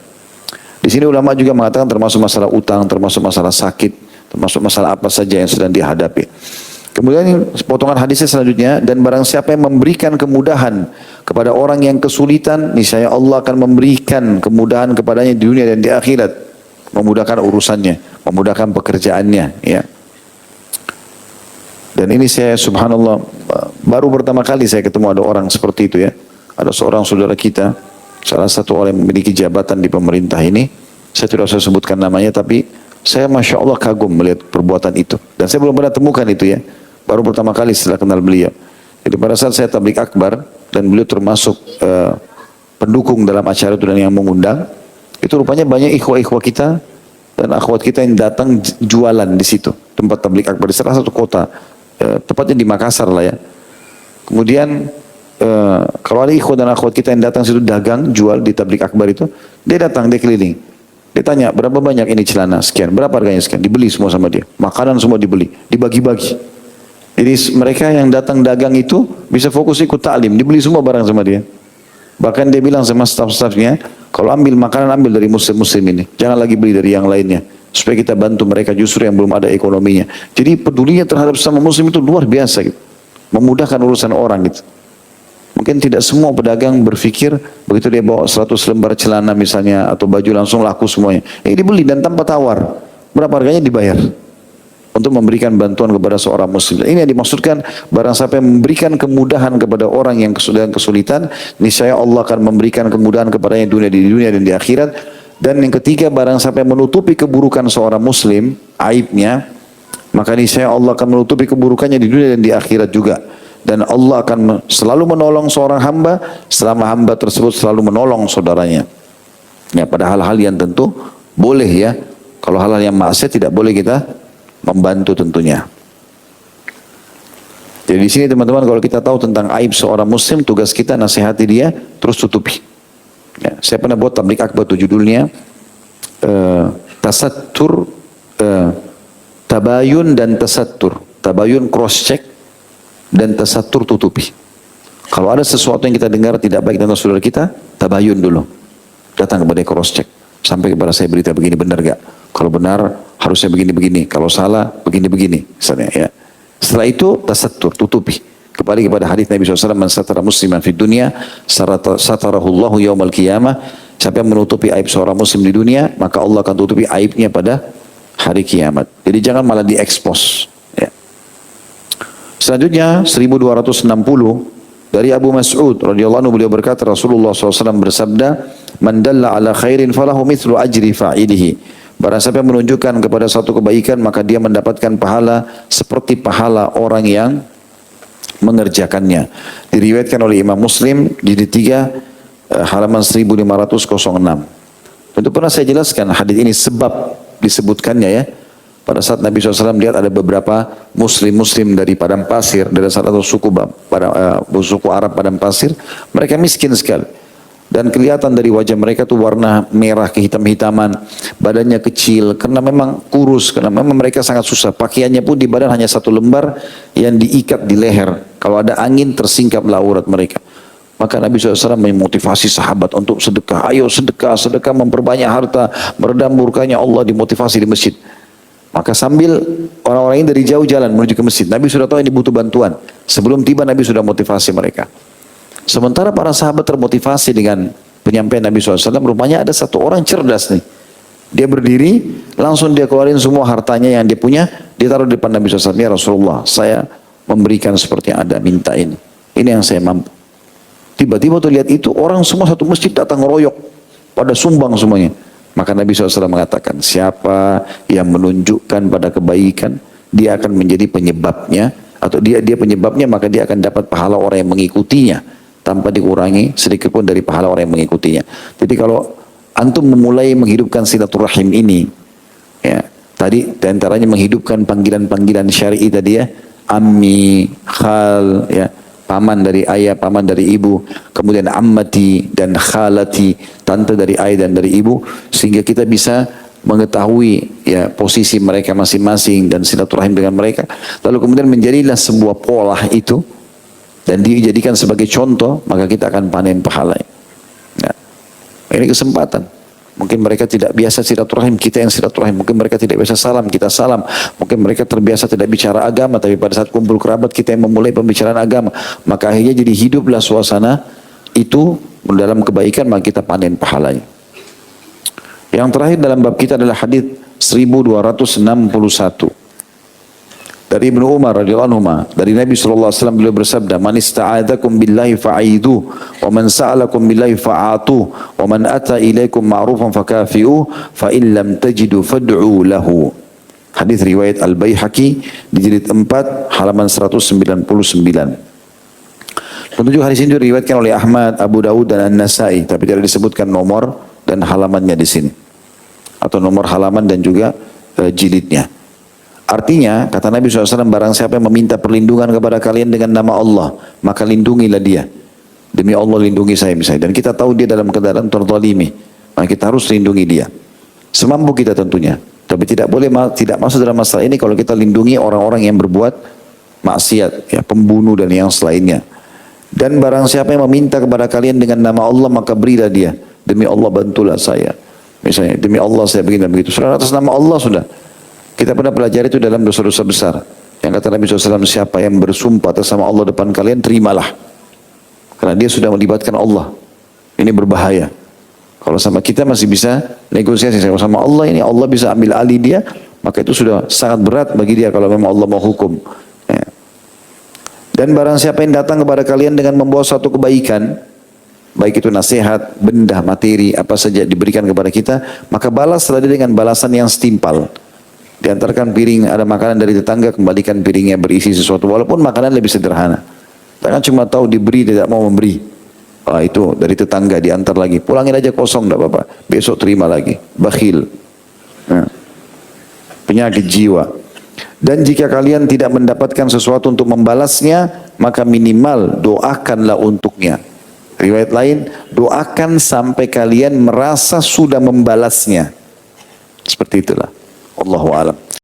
Di sini ulama juga mengatakan termasuk masalah utang, termasuk masalah sakit, termasuk masalah apa saja yang sedang dihadapi. Kemudian potongan hadisnya selanjutnya, dan barang siapa yang memberikan kemudahan kepada orang yang kesulitan, niscaya Allah akan memberikan kemudahan kepadanya di dunia dan di akhirat, memudahkan urusannya, memudahkan pekerjaannya, ya. Dan ini saya subhanallah baru pertama kali saya ketemu ada orang seperti itu, ya. Ada seorang saudara kita, salah satu orang yang memiliki jabatan di pemerintah ini, saya tidak usah sebutkan namanya, tapi saya masya Allah kagum melihat perbuatan itu. Dan saya belum pernah temukan itu, ya. Baru pertama kali setelah kenal beliau. Jadi pada saat saya tablik akbar dan beliau termasuk pendukung dalam acara itu dan yang mengundang, itu rupanya banyak ikhwah-ikhwah kita dan akhwat kita yang datang jualan di situ, tempat tablik akbar di salah satu kota, tepatnya di Makassar lah, ya. Kemudian kalau ada ikhwah dan akhwat kita yang datang situ dagang, jual di tablik akbar itu, dia datang, dia keliling. Dia tanya, berapa banyak ini celana? Sekian. Berapa harganya? Sekian. Dibeli semua sama dia. Makanan semua dibeli. Dibagi-bagi. Jadi mereka yang datang dagang itu bisa fokus ikut taklim. Dibeli semua barang sama dia. Bahkan dia bilang sama staf-stafnya, kalau ambil makanan, ambil dari muslim-muslim ini. Jangan lagi beli dari yang lainnya. Supaya kita bantu mereka justru yang belum ada ekonominya. Jadi pedulinya terhadap sesama muslim itu luar biasa, gitu. Memudahkan urusan orang, gitu. Mungkin tidak semua pedagang berpikir begitu dia bawa 100 lembar celana misalnya atau baju langsung laku semuanya. Ini dibeli dan tanpa tawar. Berapa harganya dibayar untuk memberikan bantuan kepada seorang muslim. Ini yang dimaksudkan, barang siapa yang memberikan kemudahan kepada orang yang kesulitan, niscaya Allah akan memberikan kemudahan kepadanya di dunia dan di akhirat. Dan yang ketiga, barang siapa yang menutupi keburukan seorang muslim, aibnya, maka niscaya Allah akan menutupi keburukannya di dunia dan di akhirat juga. Dan Allah akan selalu menolong seorang hamba selama hamba tersebut selalu menolong saudaranya. Ya, pada hal-hal yang tentu boleh, ya. Kalau hal-hal yang maksiat tidak boleh kita membantu tentunya. Jadi di sini teman-teman, kalau kita tahu tentang aib seorang muslim, tugas kita nasihati dia, terus tutupi. Ya, saya pernah buat tablik akbar itu judulnya tasattur, tabayun dan tasattur. Tabayun cross check dan tasattur tutupi. Kalau ada sesuatu yang kita dengar tidak baik tentang saudara kita, tabayun dulu. Datang kepada cross check. Sampai kepada saya berita begini, benar gak? Kalau benar harusnya begini-begini. Kalau salah begini-begini. Misalnya, ya. Setelah itu tasattur, tutupi. Kembali kepada hadis Nabi SAW, man satara musliman fid dunya satarahullahu yaumal qiyamah. Siapa yang menutupi aib seorang muslim di dunia, maka Allah akan tutupi aibnya pada hari kiamat. Jadi jangan malah diekspos. Ya. Selanjutnya 1260 dari Abu Mas'ud radhiyallahu anhu, beliau berkata, Rasulullah SAW bersabda, man dalla ala khairin falahu mithlu ajri fa'ilihi. Barang siapa yang menunjukkan kepada suatu kebaikan, maka dia mendapatkan pahala seperti pahala orang yang mengerjakannya. Diriwayatkan oleh Imam Muslim di 3 halaman 1506. Tentu pernah saya jelaskan hadis ini sebab disebutkannya, ya. Pada saat Nabi SAW lihat ada beberapa muslim dari padang pasir, dari salah satu suku Arab padang pasir, mereka miskin sekali. Dan kelihatan dari wajah mereka tuh warna merah kehitam-hitaman, badannya kecil, karena memang kurus, karena memang mereka sangat susah. Pakaiannya pun di badan hanya satu lembar yang diikat di leher. Kalau ada angin tersingkaplah aurat mereka. Maka Nabi SAW memotivasi sahabat untuk sedekah. Ayo sedekah, sedekah memperbanyak harta, meredam murkanya Allah, dimotivasi di masjid. Maka sambil orang-orang ini dari jauh jalan menuju ke masjid, Nabi sudah tahu ini butuh bantuan. Sebelum tiba Nabi sudah motivasi mereka. Sementara para sahabat termotivasi dengan penyampaian Nabi SAW, rupanya ada satu orang cerdas nih. Dia berdiri, langsung dia keluarin semua hartanya yang dia punya, dia taruh di depan Nabi SAW. Ya Rasulullah, saya memberikan seperti yang ada, minta ini. Ini yang saya mampu. Tiba-tiba tuh lihat itu, orang semua satu masjid datang ngeroyok, pada sumbang semuanya. Maka Nabi SAW mengatakan, siapa yang menunjukkan pada kebaikan, dia akan menjadi penyebabnya, atau dia penyebabnya, maka dia akan dapat pahala orang yang mengikutinya. tanpa dikurangi sedikit pun dari pahala orang yang mengikutinya. Jadi kalau antum memulai menghidupkan silaturahim ini, ya, tadi diantaranya menghidupkan panggilan-panggilan syar'i tadi ya, ammi, khal, ya, paman dari ayah, paman dari ibu, kemudian ammati dan khalati, tante dari ayah dan dari ibu, sehingga kita bisa mengetahui ya posisi mereka masing-masing dan silaturahim dengan mereka. Lalu kemudian menjadilah sebuah pola itu dan dijadikan sebagai contoh, maka kita akan panen pahala. Nah, ini kesempatan. Mungkin mereka tidak biasa silaturahim, kita yang silaturahim. Mungkin mereka tidak biasa salam, kita salam. Mungkin mereka terbiasa tidak bicara agama, tapi pada saat kumpul kerabat kita yang memulai pembicaraan agama. Maka akhirnya jadi hiduplah suasana itu dalam kebaikan, maka kita panen pahalanya. Yang terakhir dalam bab kita adalah hadis 1261. Dari Ibnu Umar radhiyallahu anhu, dari Nabi sallallahu alaihi wasallam beliau bersabda, "Man ista'adzakum billahi fa'idu, wa man sa'alakum billahi fa'atu, wa man ata ilaikum ma'rufan fakafi'u, fa in lam tajidu fad'u lahu." Hadis riwayat Al-Baihaqi di jilid 4 halaman 199. Tentu juga hadis ini diriwayatkan oleh Ahmad, Abu Dawud dan An-Nasai, tapi tidak disebutkan nomor dan halamannya di sini, atau nomor halaman dan juga jilidnya. Artinya, kata Nabi SAW, barang siapa yang meminta perlindungan kepada kalian dengan nama Allah, maka lindungilah dia. Demi Allah lindungi saya misalnya. Dan kita tahu dia dalam keadaan terzalimi, maka kita harus lindungi dia. Semampu kita tentunya. Tapi tidak boleh tidak masuk dalam masalah ini kalau kita lindungi orang-orang yang berbuat maksiat, ya, pembunuh dan yang selainnya. Dan barang siapa yang meminta kepada kalian dengan nama Allah, maka berilah dia. Demi Allah bantulah saya. Misalnya, demi Allah saya begini dan begitu. Sudah atas nama Allah sudah. Kita pernah pelajari itu dalam dosa-dosa besar. Yang kata Nabi SAW, siapa yang bersumpah atas nama Allah depan kalian, terimalah. Karena dia sudah melibatkan Allah. Ini berbahaya. Kalau sama kita masih bisa negosiasi. Kalau sama Allah ini, Allah bisa ambil alih dia, maka itu sudah sangat berat bagi dia kalau memang Allah mau hukum. Ya. Dan barang siapa yang datang kepada kalian dengan membawa suatu kebaikan, baik itu nasihat, benda, materi, apa saja diberikan kepada kita, maka balas tadi dengan balasan yang setimpal. Diantarkan piring, ada makanan dari tetangga, kembalikan piringnya berisi sesuatu, walaupun makanan lebih sederhana. Jangan cuma tahu diberi, tidak mau memberi. Itu dari tetangga, diantar lagi. Pulangin aja kosong, tidak apa-apa. Besok terima lagi. Bakhil. Nah. Penyakit jiwa. Dan jika kalian tidak mendapatkan sesuatu untuk membalasnya, maka minimal doakanlah untuknya. Riwayat lain, doakan sampai kalian merasa sudah membalasnya. Seperti itulah. Allahu a'lam.